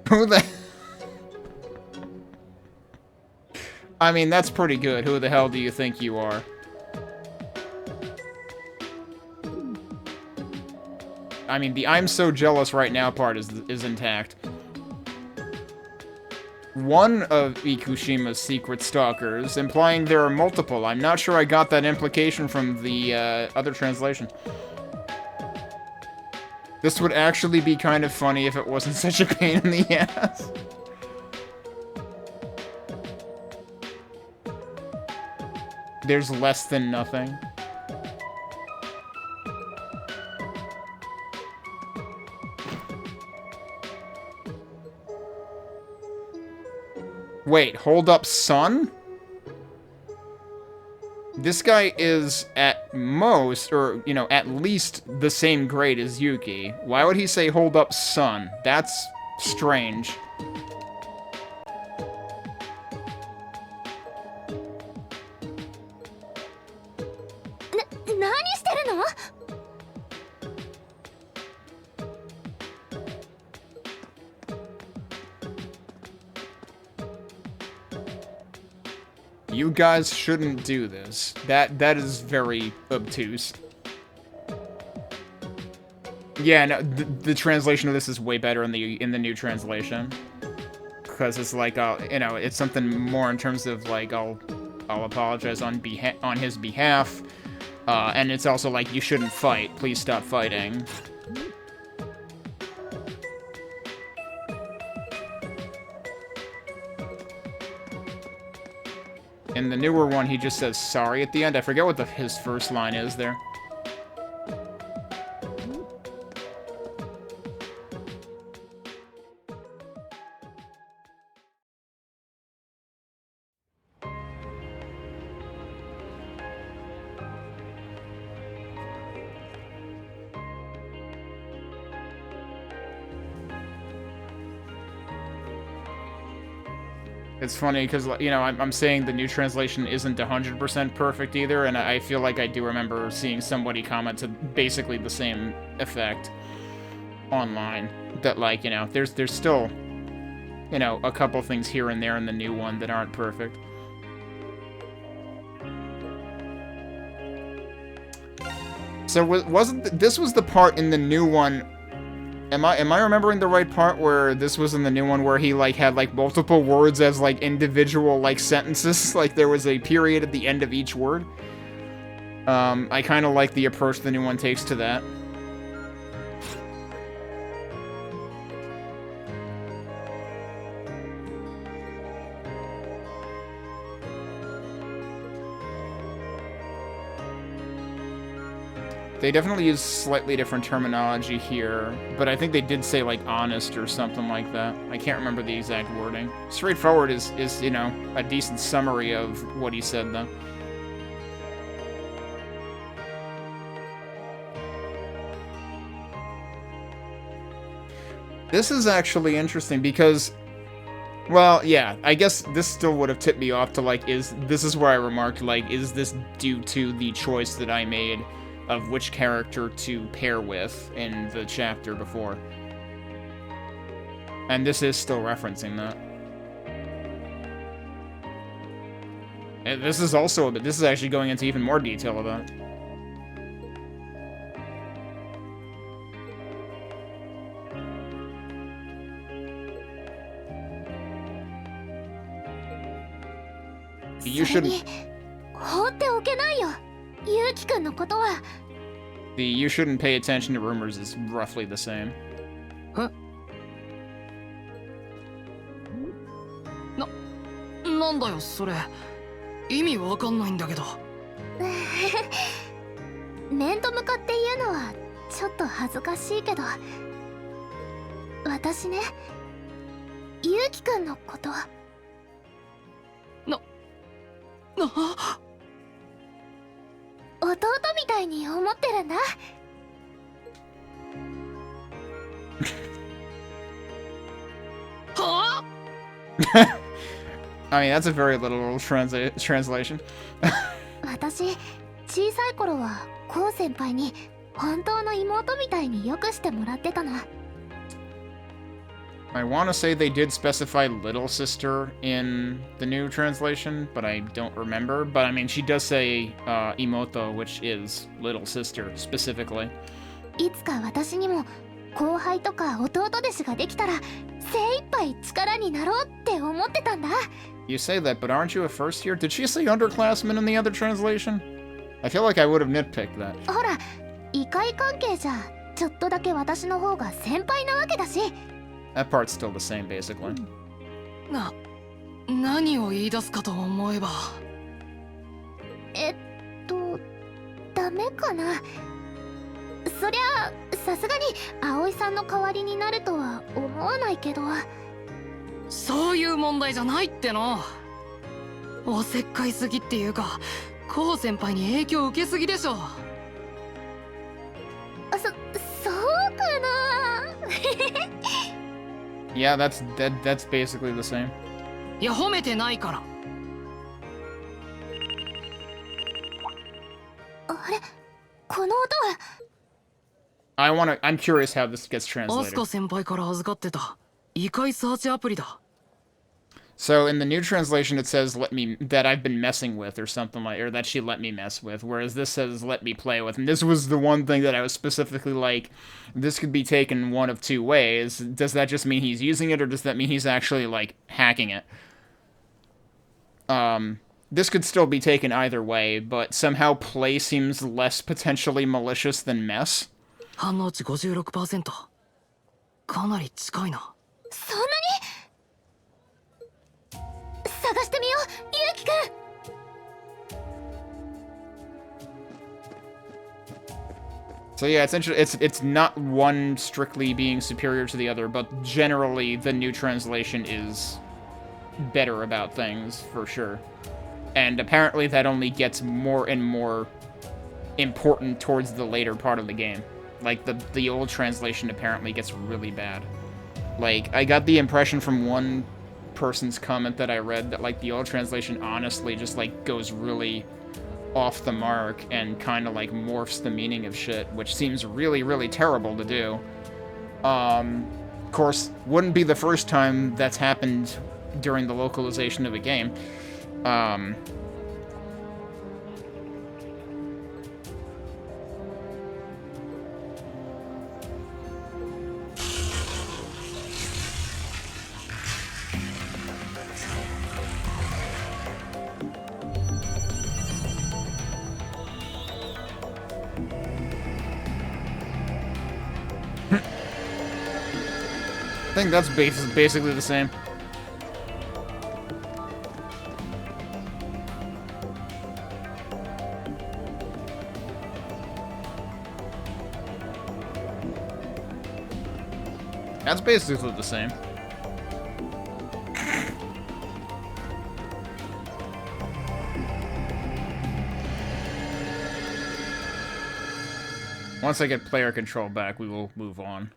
Who the... I mean, that's pretty good. Who the hell do you think you are? I mean, the I'm so jealous right now part is intact. One of Ikushima's secret stalkers, implying there are multiple. I'm not sure I got that implication from the other translation. This would actually be kind of funny if it wasn't such a pain in the ass. There's less than nothing. Wait, hold up, son? This guy is at most, or, you know, at least the same grade as Yuki. Why would he say hold up, son? That's strange. You guys shouldn't do this. That is very obtuse. Yeah, no, the translation of this is way better in the new translation. Because it's like, you know, it's something more in terms of like, I'll apologize on his behalf. And it's also like, you shouldn't fight. Please stop fighting. In the newer one, he just says sorry at the end. I forget what his first line is there. It's funny because, you know, I'm saying the new translation isn't 100% perfect either, and I feel like I do remember seeing somebody comment to basically the same effect online. That, like, you know, there's still, you know, a couple things here and there in the new one that aren't perfect. So this was the part in the new one. Am I remembering the right part where this was in the new one where he, like, had, like, multiple words as, like, individual, like, sentences? Like, there was a period at the end of each word? I kind of like the approach the new one takes to that. They definitely use slightly different terminology here, but I think they did say, like, honest or something like that. I can't remember the exact wording. Straightforward is, you know, a decent summary of what he said, though. This is actually interesting because, well, yeah, I guess this still would have tipped me off to, like, this is where I remarked, like, is this due to the choice that I made of which character to pair with in the chapter before. And this is still referencing that. And this is also, this is actually going into even more detail of that. You shouldn't... The you shouldn't pay attention to rumors is roughly the same. Huh? なんだよそれ。意味わかんないんだけど。面と向かって言うのはちょっと恥ずかしいけど、私ね、ゆうきくんのこと。弟みたいに思ってるんだ。はI mean, that's a very literal translation. 私、小さい頃はこう先輩に本当の妹みたいによくしてもらってたの。I want to say they did specify little sister in the new translation, but I don't remember. But I mean, she does say imoto, which is little sister specifically. いつか私にも後輩とか弟弟子ができたら精一杯力になろうって思ってたんだ。You say that, but aren't you a first year? Did she say underclassman in the other translation? I feel like I would have nitpicked that. ほら、異界関係じゃちょっとだけ私の方が先輩なわけだし。That part's still the same, basically. 何を言い出すかと思えば。ダメかな。そりゃさすがに葵さんの代わりになるとは思わないけど。そういう問題じゃないっての。おせっかいすぎっていうか、コウ先輩に影響受けすぎでしょ。そうかな。Yeah, that's basically the same. いや褒めてないから。あれ、この音は。I'm curious how this gets translated. アスカ先輩から預かってた異界サーチアプリだ。So in the new translation, it says that I've been messing with or something like, or that she let me mess with, whereas this says let me play with. And this was the one thing that I was specifically like, this could be taken one of two ways. Does that just mean he's using it, or does that mean he's actually like hacking it? This could still be taken either way, but somehow play seems less potentially malicious than mess. 反応値 56%。かなり近いな。そんなに探してみよう、ゆうきくん。So yeah, it's not one strictly being superior to the other, but generally the new translation is better about things, for sure. And apparently that only gets more and more important towards the later part of the game. Like, the old translation apparently gets really bad. Like, I got the impression from one person's comment that I read that, like, the old translation honestly just, like, goes really off the mark and kind of, like, morphs the meaning of shit, which seems really, really terrible to do. Of course, wouldn't be the first time that's happened during the localization of a game. I think that's basically the same. That's basically the same. Once I get player control back, we will move on.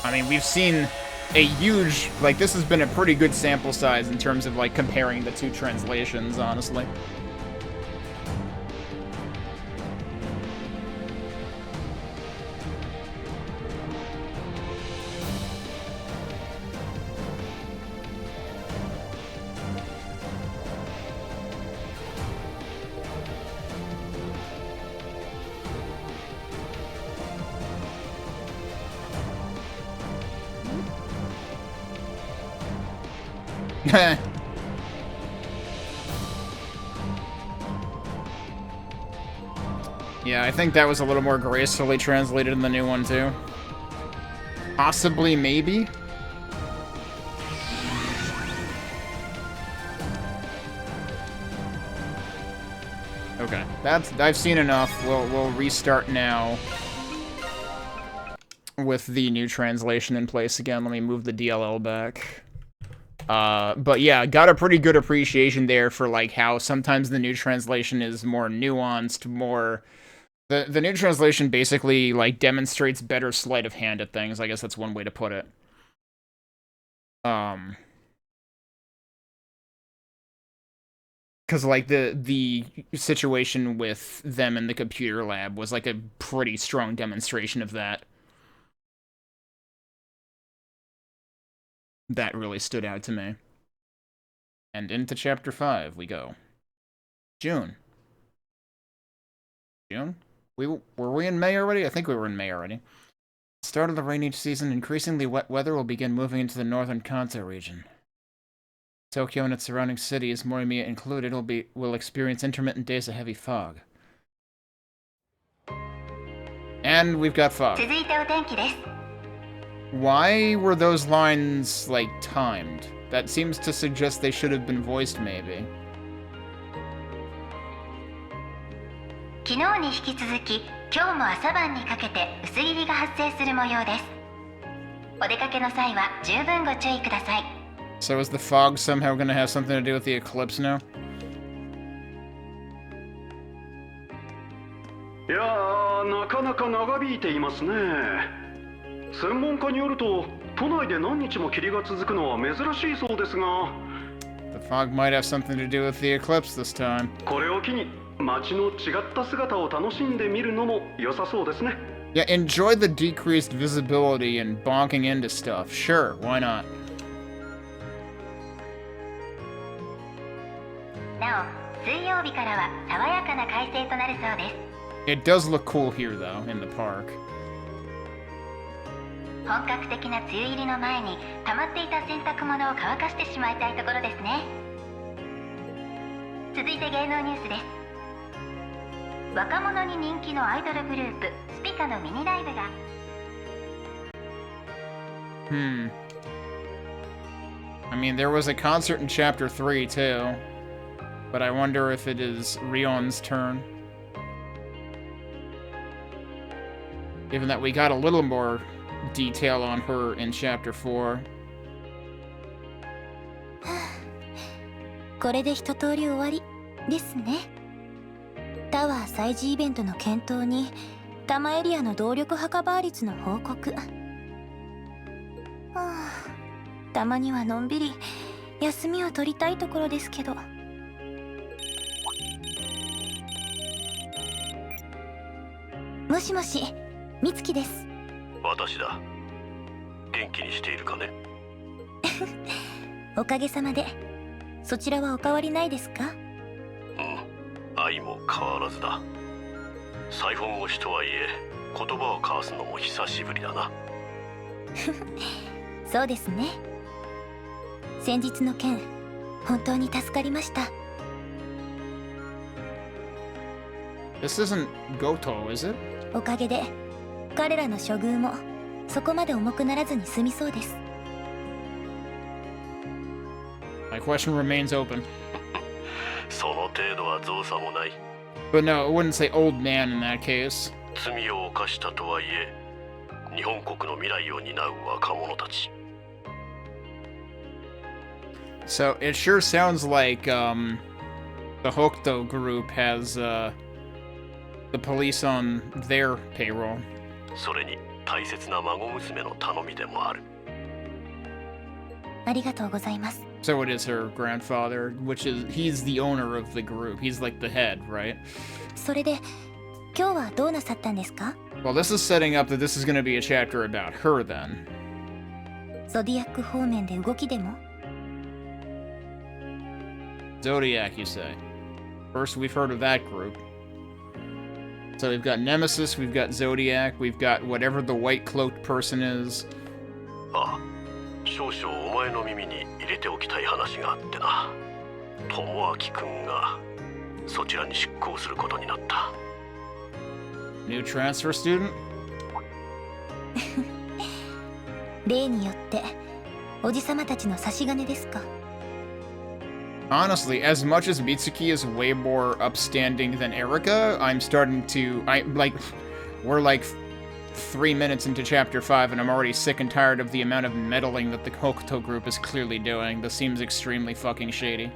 I mean, we've seen a huge, like, this has been a pretty good sample size in terms of, like, comparing the two translations, honestly. Yeah, I think that was a little more gracefully translated in the new one, too. Possibly, maybe? Okay, I've seen enough. We'll restart now with the new translation in place again. Let me move the DLL back. But yeah, got a pretty good appreciation there for, like, how sometimes the new translation is more nuanced, more... The new translation basically, like, demonstrates better sleight of hand at things. I guess that's one way to put it. Because, like, the situation with them in the computer lab was, like, a pretty strong demonstration of that. That really stood out to me. And into Chapter 5 we go. June? Were we in May already? I think we were in May already. Start of the rainy season, increasingly wet weather will begin moving into the northern Kanto region. Tokyo and its surrounding cities, Morimiya included, will experience intermittent days of heavy fog. And we've got fog. Why were those lines, like, timed? That seems to suggest they should have been voiced, maybe. 昨日に引き続き、今日も朝晩にかけて薄霧が発生する模様です。お出かけの際は十分ご注意ください。So is the fog somehow going to have something to do with the eclipse now? いやー、なかなか長引いていますね。専門家によると、都内で何日も霧が続くのは珍しいそうですが。The fog might have something to do with the eclipse this time. これを機に街の違った姿を楽しんでみるのも良さそうですね。Yeah, enjoy the decreased visibility and bonking into stuff. Sure, why not? 水曜日からは爽やかな快晴となるそうです。 It does look cool here, though, in the park. 本格的な梅雨入りの前に溜まっていた洗濯物を乾かしてしまいたいところですね。続いて芸能ニュースです。若者に人気のアイドルグループスピカのミニライブが I mean, there was a concert in Chapter 3, too. But I wonder if it is Rion's turn. Given that we got a little more detail on her in Chapter 4. これで一通り終わりですね。タワー祭事イベントの検討に多摩エリアの動力派カバー率の報告。たまにはのんびり休みを取りたいところですけど。もしもし、みつきです。私だ。元気にしているかね。おかげさまで。そちらはお変わりないですか？愛も変わらずだ。サイフォン越しとはいえ言葉を交わすのも久しぶりだな。そうですね。先日の件、本当に助かりました。 This isn't Goto, is it? おかげで彼らの処遇もそこまで重くならずに済みそうです。 My question remains open. その程度は造作もない。 But no, I wouldn't say old man in that case. 罪を犯したとはいえ、日本国の未来を担う若者たち。 So it sure sounds like the Hokuto group has the police on their payroll. それに大切な孫娘の頼みでもある。ありがとうございます。 So it is her grandfather, which is he's the owner of the group. He's like the head, right? それで今日はどうなさったんですか？ Well, this is setting up that this is going to be a chapter about her then. ゾディアック方面で動きでも？ Zodiac, you say? First, we've heard of that group. So we've got Nemesis, we've got Zodiac, we've got whatever the white cloaked person is. ああ、少々お前の耳に入れておきたい話があってな。智明くんがそちらに出向することになった。 New transfer student? 例によっておじさまたちの差し金ですか？ Honestly, as much as Mitsuki is way more upstanding than Erika, I'm starting to... We're like 3 minutes into Chapter 5, and I'm already sick and tired of the amount of meddling that the Hokuto group is clearly doing. This seems extremely fucking shady.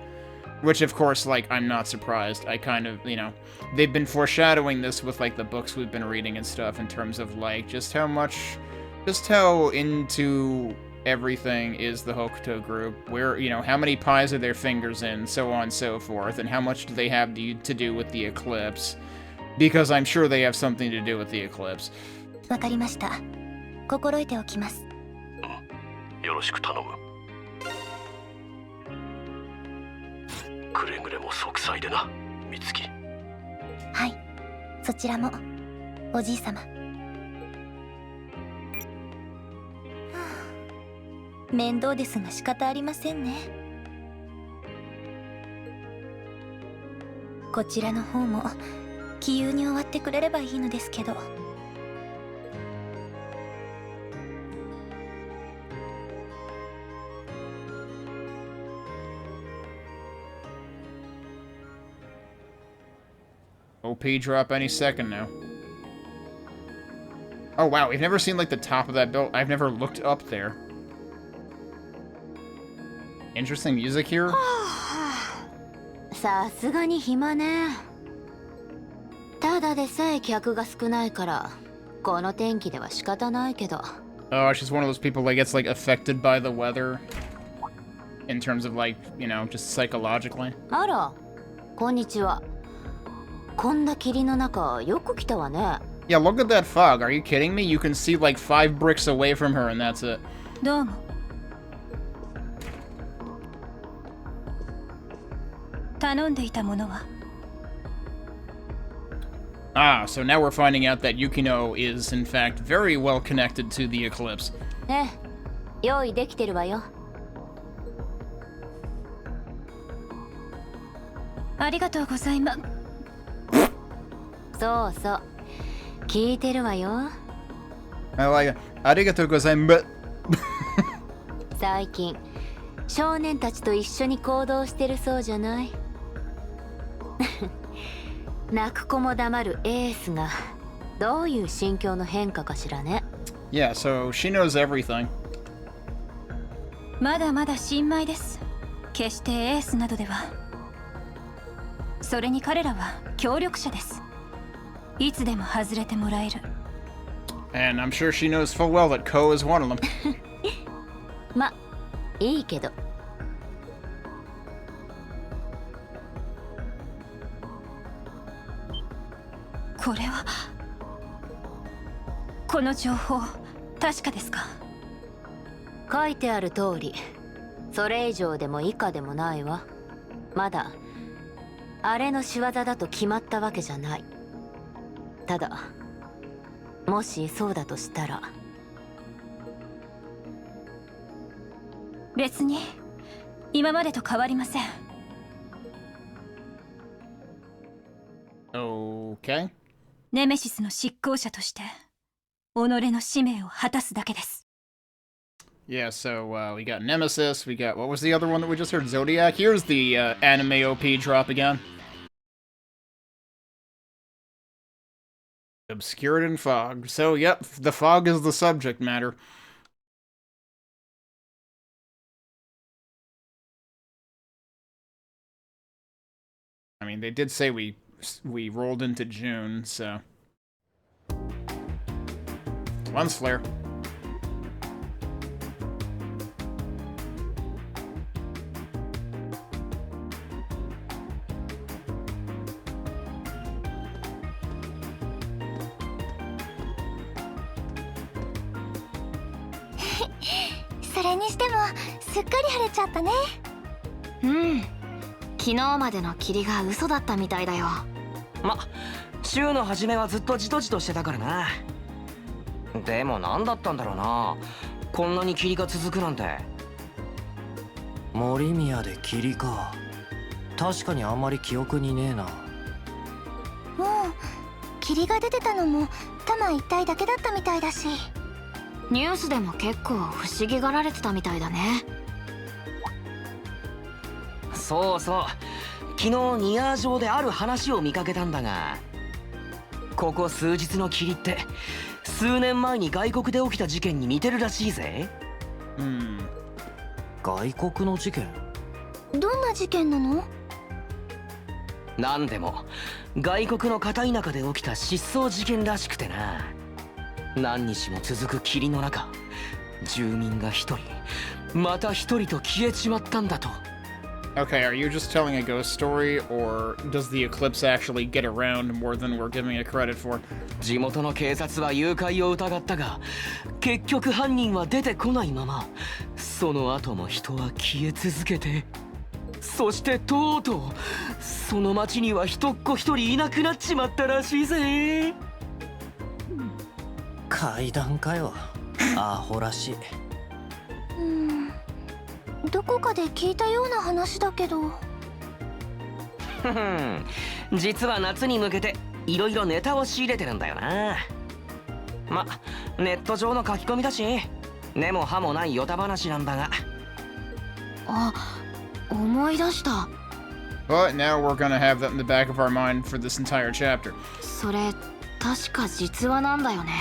Which, of course, like, I'm not surprised. I kind of, you know... They've been foreshadowing this with, like, the books we've been reading and stuff in terms of, like, just how into... everything is the Hokuto group, where, you know, how many pies are their fingers in, so on and so forth, and how much do they have to do with the eclipse, because I'm sure they have something to do with the eclipse. わかりました。心得ておきます。よろしく頼む。くれぐれも息災でな、美月。はい、そちらも、おじいさま。面倒ですが仕方ありませんね。こちらの方も気憂に終わってくれればいいのですけど。OP drop any second now. Oh wow, we've never seen like the top of that build. I've never looked up there. Interesting music here. さすがに暇ね。ただでさえ客が少ないからこの天気では仕方ないけど。Oh, she's one of those people that gets like affected by the weather in terms of like, you know, just psychologically. あら、こんにちは。こんな霧の中よく来たわね。Yeah, look at that fog. Are you kidding me? You can see like 5 bricks away from her and that's it. どうも。頼んでいたものは Ah, so now we're finding out that Yukino is, in fact, very well connected to the eclipse. ええ、用意できてるわよ。ありがとうございます。そうそう、聞いてるわよ。 I like it. Arigatou gozaimasu. 最近少年たちと一緒に行動してるそうじゃない。泣く子も黙るエースがどういう心境の変化かしらね。 Yeah, so she knows everything. まだまだ新米です。決してエースなどでは。それに彼らは協力者です。いつでも外れてもらえる。 And I'm sure she knows full well that Ko is one of them. ま、いいけど。これはこの情報確かですか？書いてある通り、それ以上でも以下でもないわ。まだあれの仕業だと決まったわけじゃない。ただもしそうだとしたら、別に今までと変わりません。 Okay. ネメシスの執行者として己の使命を果たすだけです。 Yeah, so we got Nemesis, we got, what was the other one that we just heard? Zodiac? Here's the anime OP drop again. Obscured in fog. So, yep, the fog is the subject matter. I mean, they did say we rolled into June, so... Lens flare. Hmm. 昨日までの霧が嘘だったみたいだよ。ま、週の初めはずっとじとじとしてたからな。でも何だったんだろうな、こんなに霧が続くなんて。森宮で霧か。確かにあんまり記憶にねえな。霧が出てたのも多摩一帯だけだったみたいだし、ニュースでも結構不思議がられてたみたいだね。そうそう、昨日ニアー上である話を見かけたんだが、ここ数日の霧って数年前に外国で起きた事件に似てるらしいぜ。外国の事件？どんな事件なの？なんでも外国の片田舎で起きた失踪事件らしくてな。何日も続く霧の中、住民が一人また一人と消えちまったんだと。Okay, are you just telling a ghost story, or does the eclipse actually get around more than we're giving it credit for? 地元の警察は誘拐を疑ったが、結局犯人は出てこないまま、その後も人は消え続けて、そしてとうとうその町には人っ子一人いなくなっちまったらしいぜ。怪談かよ。アホらしい。どこかで聞いたような話だけど。実は夏に向けていろいろネタを仕入れてるんだよな。ま、ネット上の書き込みだし、根も葉もないヨタ話なんだが。あ、思い出した。But now we're gonna have that in the back of our mind for this entire chapter. それ確か実話なんだよね。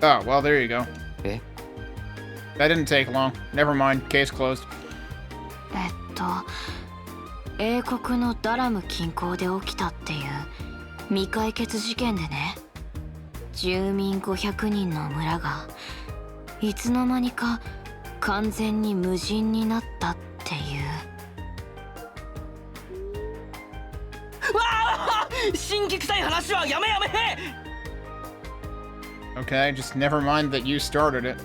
Oh, well, there you go. え？ That didn't take long. Never mind. Case closed. 英国のダラム近郊で起きたっていう未解決事件でね、住民500人の村がいつの間にか完全に無人になったっていう。わあ！新規臭い話はやめやめ！ Okay, just never mind that you started it.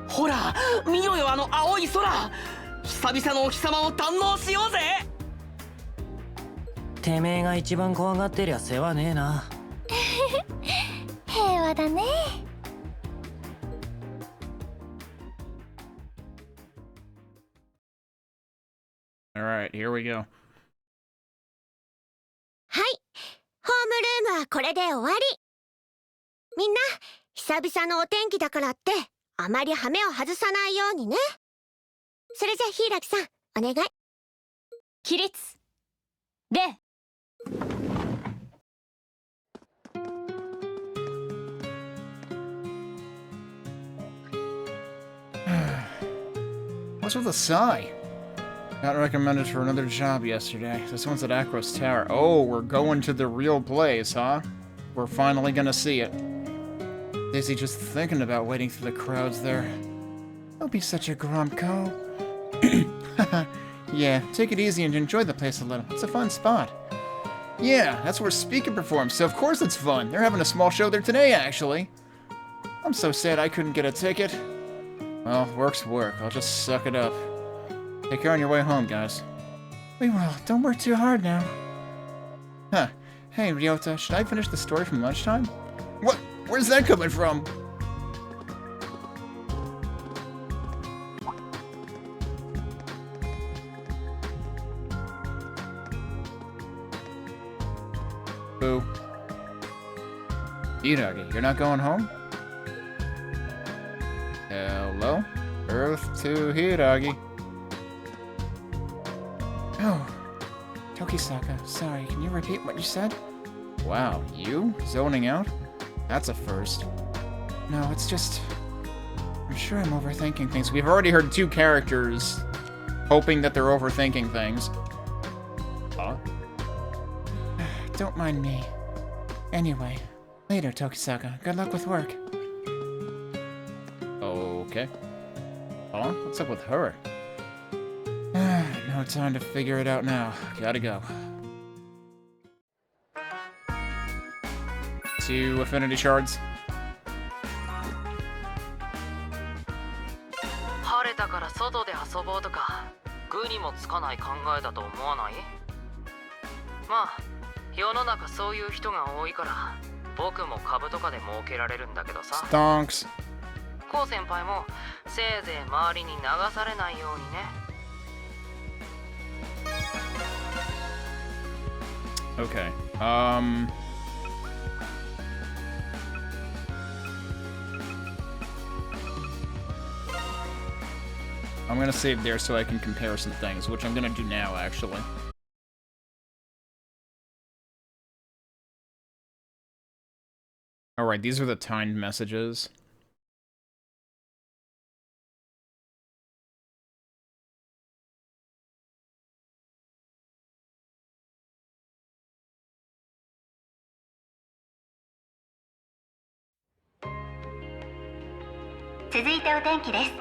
ほら、見ろよあの青い空！久々のお日様を堪能しようぜ！てめえが一番怖がってりゃ世話ねえな。平和だね。Alright, here we go. はい、ホームルームはこれで終わり。みんな、久々のお天気だからってあまり羽目を外さないようにね。それじゃ柊さん、お願い。起立。礼。What's with the sigh? Got recommended for another job yesterday. This one's at Akros Tower. Oh, we're going to the real place, huh? We're finally gonna see it. Daisy just thinking about waiting through the crowds there. Don't be such a grumco. Yeah, take it easy and enjoy the place a little. It's a fun spot. Yeah, that's where Speaker performs, so of course it's fun. They're having a small show there today, actually. I'm so sad I couldn't get a ticket. Well, work's work. I'll just suck it up. Take care on your way home, guys. We will. Don't work too hard now. Huh. Hey, Ryota, should I finish the story from lunchtime? What? Where's that coming from? Boo. Iragi, you're not going home? Hello? Earth to Hiragi. Oh. Tokisaka, sorry, can you repeat what you said? Wow, you? Zoning out? That's a first. No, it's just... I'm sure I'm overthinking things. We've already heard two characters hoping that they're overthinking things. Huh? Don't mind me. Anyway, later, Tokisaka. Good luck with work. Okay. Huh? What's up with her? No time to figure it out now. Gotta go. Two affinity shards. 晴れたから外で遊ぼうとか具にもつかない考えだと思わない？まあ世の中そういう人が多いから僕も株とかで儲けられるんだけどさ。Stonks. コウ先輩もせいぜい周りに流されないようにね。Okay. I'm gonna save there so I can compare some things, which I'm gonna do now, actually. Alright, these are the timed messages.続いてお天気です。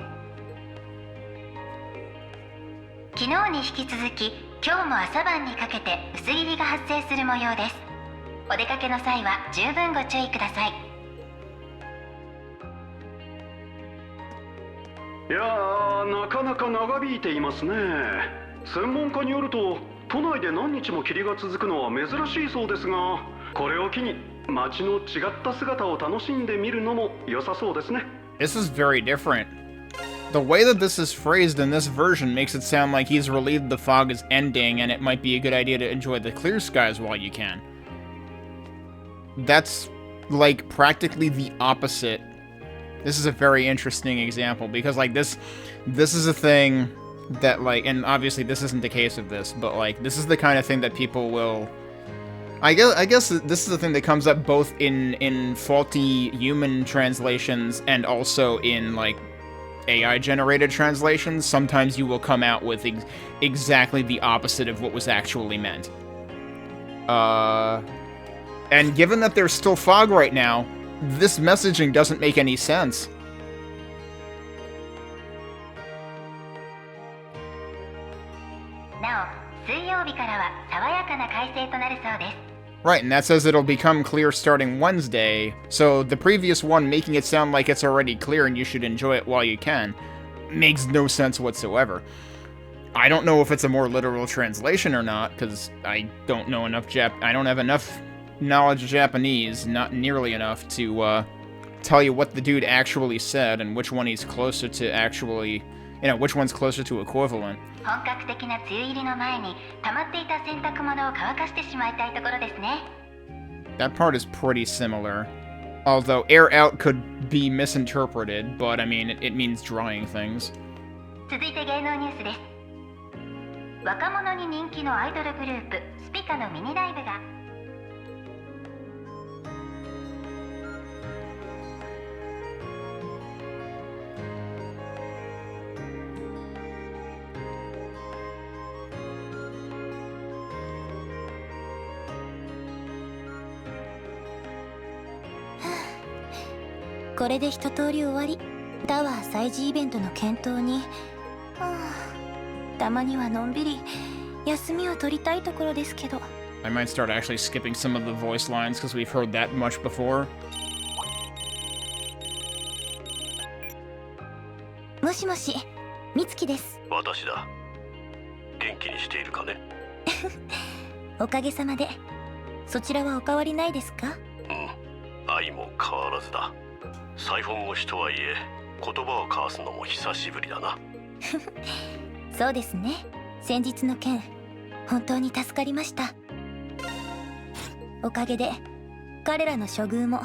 昨日に引き続き今日も朝晩にかけて薄霧が発生する模様です。お出かけの際は十分ご注意ください。いやー、なかなか長引いていますね。専門家によると都内で何日も霧が続くのは珍しいそうですが、これを機に街の違った姿を楽しんでみるのも良さそうですね。This is very different. The way that this is phrased in this version makes it sound like he's relieved the fog is ending and it might be a good idea to enjoy the clear skies while you can. That's, like, practically the opposite. This is a very interesting example, because, like, this is a thing that, like, and obviously this isn't the case of this, but, like, this is the kind of thing that people will... I guess this is the thing that comes up both in faulty human translations and also in, like, AI-generated translations. Sometimes you will come out with exactly the opposite of what was actually meant. And given that there's still fog right now, this messaging doesn't make any sense. Right, and that says it'll become clear starting Wednesday, so the previous one making it sound like it's already clear and you should enjoy it while you can makes no sense whatsoever. I don't know if it's a more literal translation or not, because I don't know enough I don't have enough knowledge of Japanese, not nearly enough to tell you what the dude actually said and which one he's closer to actually, which one's closer to equivalent. 本格的な梅雨入りの前に溜まっていた洗濯物を乾かしてしまいたいところですね。 That part is pretty similar. Although air out could be misinterpreted, but I mean, it means drying things. 続いて芸能ニュースです。若者に人気のアイドルグループスピカのミニライブがこれで一通り終わり。タワー祭事イベントの検討に、たまにはのんびり休みを取りたいところですけど。I might start actually skipping some of the voice lines because we've heard that much before. もしもし、みつきです。私だ。元気にしているかね。おかげさまで。そちらはお変わりないですか？愛も変わらずだ。再婚越しとはいえ、言葉を交わすのも久しぶりだな。そうですね。先日の件、本当に助かりました。おかげで彼らの処遇も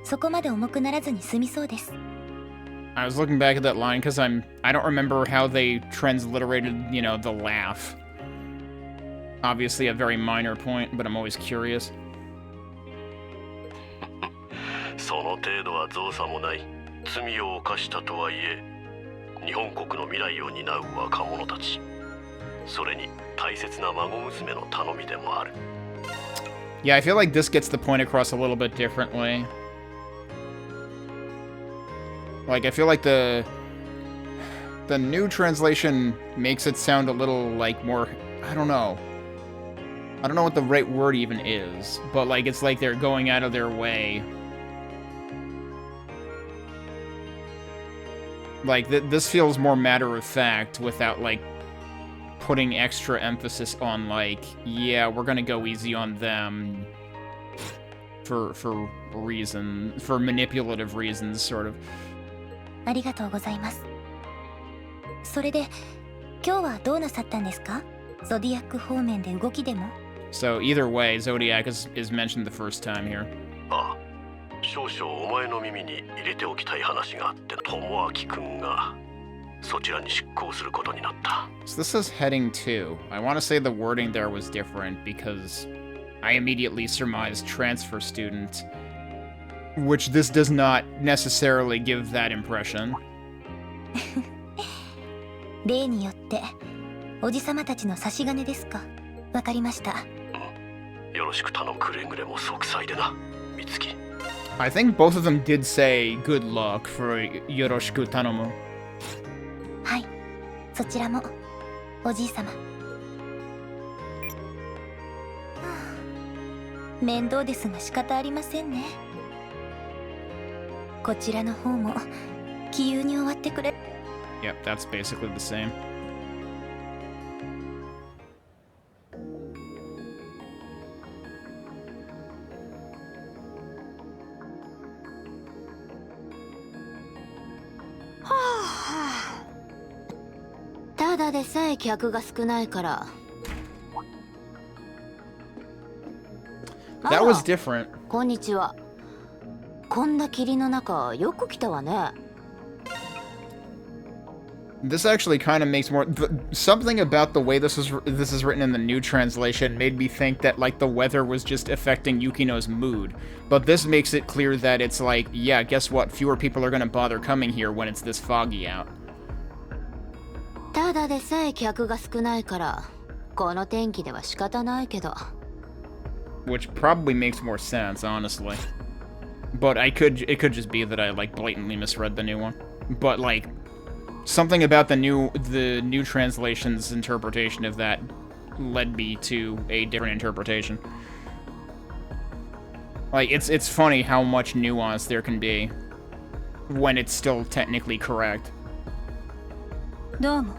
そこまで重くならずに済みそうです。I was looking back at that line because I don't remember how they transliterated, the laugh. Obviously a very minor point, but I'm always curious. その程度は造作もない。罪を犯したとはいえ、日本国の未来を担う若者たち。それに大切な孫娘の頼みでもある。Yeah, I feel like this gets the point across a little bit differently. Like, I feel like the new translation makes it sound a little, like, more... I don't know. I don't know what the right word even is, but, like, it's like they're going out of their way. Like, this feels more matter-of-fact without, like, putting extra emphasis on, like, yeah, we're gonna go easy on them for manipulative reasons, sort of. ありがとうございます。それで、今日はどうなさったんですか？ゾディアック方面で動きでも？ So either way, Zodiac is mentioned the first time here. ああ、少々お前の耳に入れておきたい話があって、智明くんがそちらに出向することになった。So this is heading 2. I want to say the wording there was different because I immediately surmised transfer student, which this does not necessarily give that impression. 例によっておじさまたちの差し金ですか？わかりました。よろしく頼む。くれぐれも息災でな、美月。I think both of them did say good luck for Yoroshiku Tanomu. はい、そちらもおじいさま。面倒ですが仕方ありませんね。こちらの方も気憂に終わってくれ。Yep, that's basically the same. That was different. こんにちは。こんな霧の中よく来たわね。This actually kind of makes more... something about the way this is written in the new translation made me think that, like, the weather was just affecting Yukino's mood. But this makes it clear that it's like, yeah, guess what? Fewer people are gonna bother coming here when it's this foggy out. ただでさえ客が少ないから、この天気では仕方ないけど。Which probably makes more sense, honestly. But it could just be that I, like, blatantly misread the new one. But, like... something about the new translation's interpretation of that led me to a different interpretation. Like, it's funny how much nuance there can be when it's still technically correct. どうも。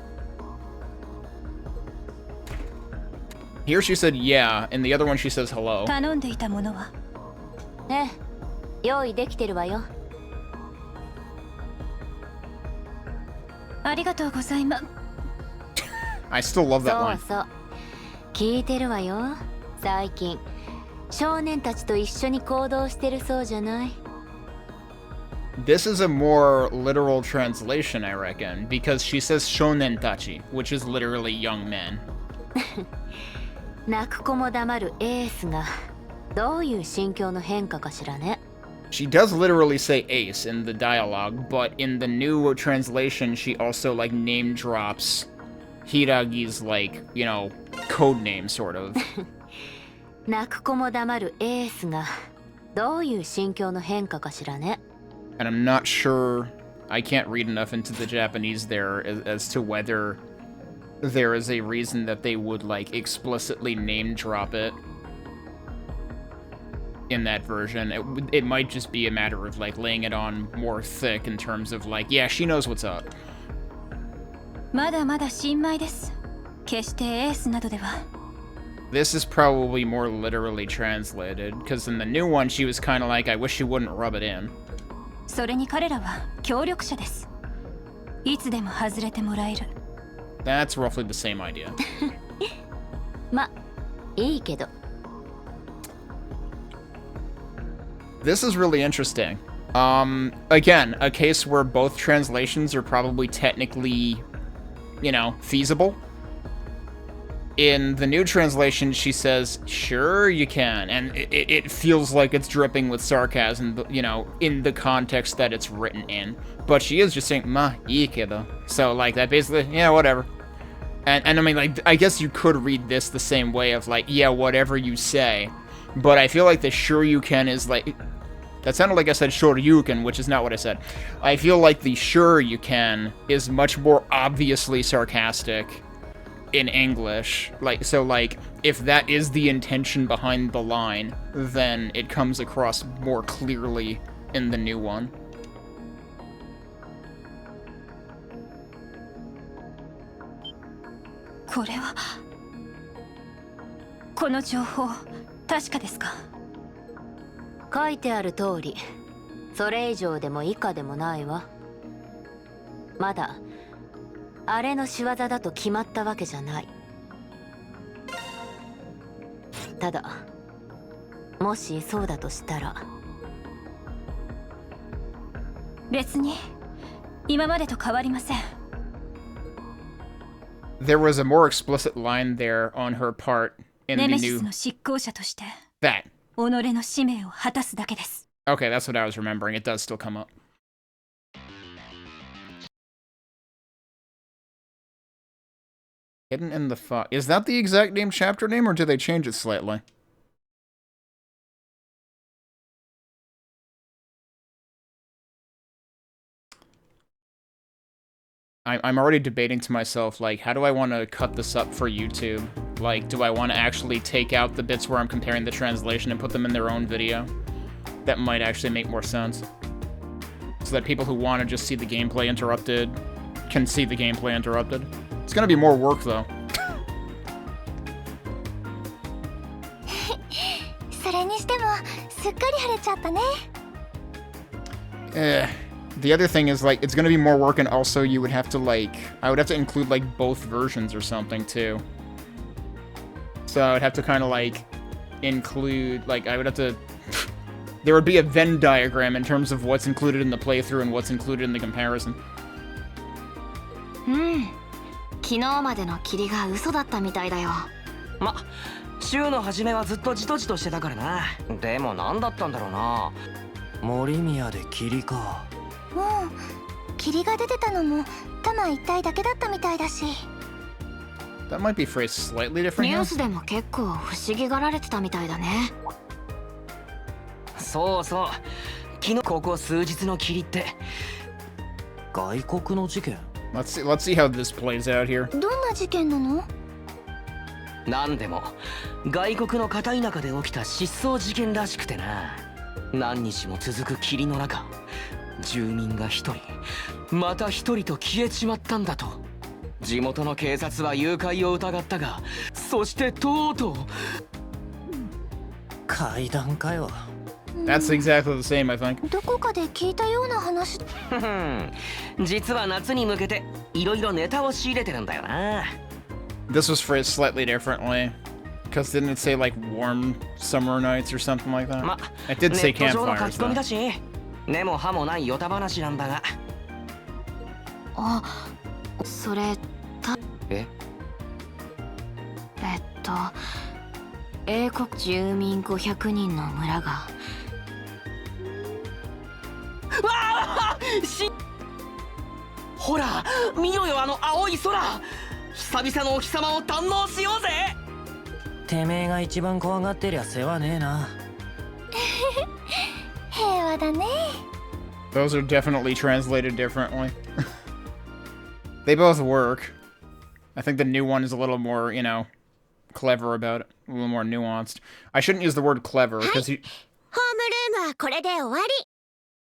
Here she said yeah, and the other one she says hello. 頼んでいたものはねえ、用意できてるわよ。ありがとうございます。I still love that そう line. そう。聞いてるわよ。最近少年たちと一緒に行動してるそうじゃない。This is a more literal translation, I reckon, because she says shonen tachi, which is literally young men. 泣く子も黙るエースがどういう心境の変化かしらね。She does literally say ace in the dialogue, but in the new translation, she also, like, name drops Hiragi's, like, you know, code name, sort of. 泣く子も黙るエースがどういう心境の変化かしらね。 And I'm not sure, I can't read enough into the Japanese there as to whether there is a reason that they would, like, explicitly name drop it in that version. It might just be a matter of, like, laying it on more thick in terms of, like, yeah, she knows what's up. まだまだ新米です。決してエースなどでは。This is probably more literally translated, because in the new one she was kind of like, I wish she wouldn't rub it in. それに彼らは協力者です。いつでも外れてもらえる。That's roughly the same idea. ま、いいけど。This is really interesting. Again, a case where both translations are probably technically, you know, feasible. In the new translation, she says, sure you can, and it feels like it's dripping with sarcasm, you know, in the context that it's written in. But she is just saying, ma, ii kedo. So, like, that basically, yeah, whatever. And I mean, like, I guess you could read this the same way of, like, yeah, whatever you say. But I feel like the sure you can is, like, that sounded like I said shoryuken, which is not what I said. I feel like the sure you can is much more obviously sarcastic in English. Like, so, like, if that is the intention behind the line, then it comes across more clearly in the new one. これはこの情報確かですか？書いてある通り、それ以上でも以下でもないわ。まだあれの仕業だと決まったわけじゃない。ただ、もしそうだとしたら。別に今までと変わりません。There was a more explicit line there on her part in the ネメシ new... スの執行者として That. 己の使命を果たすだけです。Okay, that's what I was remembering. It does still come up. Hidden in the fog. Is that the exact name chapter name, or did they change it slightly? I'm already debating to myself, like, how do I want to cut this up for YouTube? Like, do I want to actually take out the bits where I'm comparing the translation and put them in their own video? That might actually make more sense. So that people who want to just see the gameplay interrupted can see the gameplay interrupted. It's gonna be more work, though. それにしてもすっかり晴れちゃったね。The other thing is, like, it's gonna be more work, and also you would have to, like, I would have to include, like, both versions or something, too. So I would have to kind of, like, include, like, I would have to... There would be a Venn diagram in terms of what's included in the playthrough and what's included in the comparison. 昨日までの霧が嘘だったみたいだよ。ま、週の初めはずっとじとじとしてたからな。でも何だったんだろうな。森宮で霧か。霧が出てたのも多摩一帯だけだったみたいだし。That might be phrased slightly different ニュ here. ースでも結構不思議がられてたみたいだね。そうそう。昨日ここ数日の霧って。外国の事件。Let's see how this plays out here. どんな事件なの？なんでも外国の片田舎で起きた失踪事件らしくてな。何日も続く霧の中、住民が一人また一人と消えちまったんだと。地元の警察は誘拐を疑ったが、そしてとうとう階段かよ。 That's exactly the same, I think. どこかで聞いたような話。実は夏に向けていろいろネタを仕入れてるんだよな。 This was phrased slightly differently. Because didn't it say like warm summer nights or something like that? It did say ネット上の書 campfires き込みだ though. し、根も葉もないヨタ話なんだが。あ、それえ？英国住民500人の村が。わあ！ほら、見ろよあの青い空。久々のお日様を堪能しようぜ。てめえが一番怖がってりゃ世話ねえな。平和だね。 Those are definitely translated differently. They both work. I think the new one is a little more, you know, clever about it. A little more nuanced. I shouldn't use the word clever, because ホームルームはこれで終わり。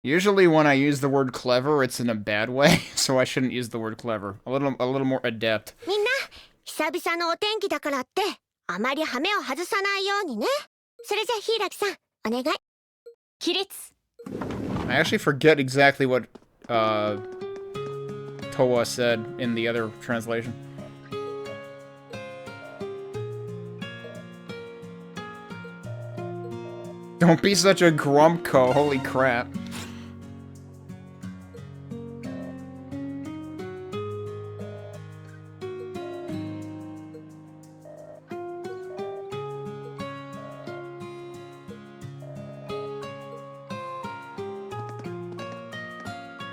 usually when I use the word clever, it's in a bad way, so I shouldn't use the word clever. A little more adept. みんな、久々のお天気だからって、あまり羽目を外さないようにね。それじゃ柊さん、お願い。起立。 I actually forget exactly what Towa said in the other translation. Don't be such a grumpko, holy crap.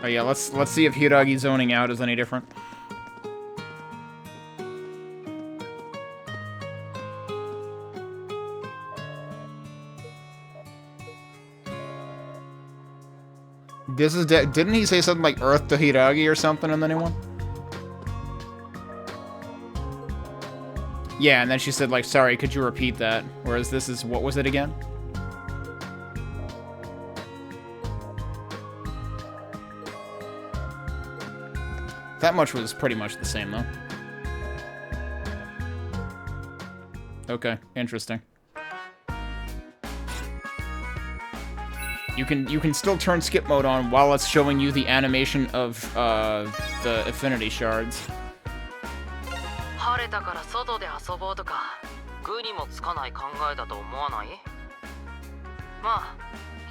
Oh yeah, let's see if Hiragi zoning out is any different. This is didn't he say something like Earth to Hiragi or something in the new one? Yeah, and then she said like, sorry, could you repeat that? Whereas this is, what was it again? That much was pretty much the same, though. Okay, interesting. You can still turn skip mode on while it's showing you the animation of the affinity shards. 晴れたから外で遊ぼうとか、具にもつかない考えだと思わない？まあ、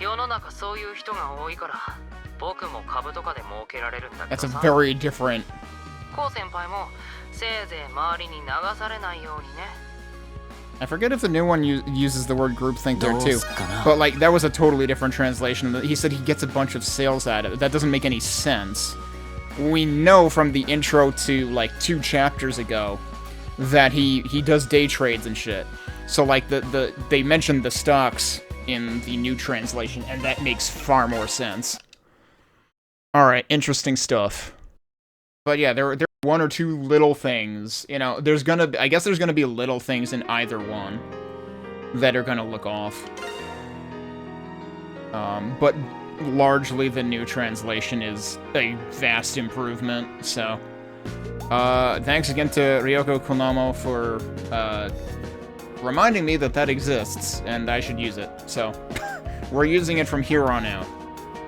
世の中そういう人が多いから。 僕も株とかで儲けられるんだけどさ。 That's a very different. コウ先輩もせいぜい周りに流されないようにね。 I forget if the new one uses the word groupthink there too, but like that was a totally different translation. He said he gets a bunch of sales out of it. That doesn't make any sense. We know from the intro to like 2 chapters ago that he does day trades and shit. So like they mentioned the stocks in the new translation, and that makes far more sense. Alright, interesting stuff. But yeah, there are 1 or 2 little things. You know, I guess there's gonna be little things in either one that are gonna look off. But largely the new translation is a vast improvement, so... thanks again to Ryoko Konamo for, reminding me that exists, and I should use it. So, we're using it from here on out.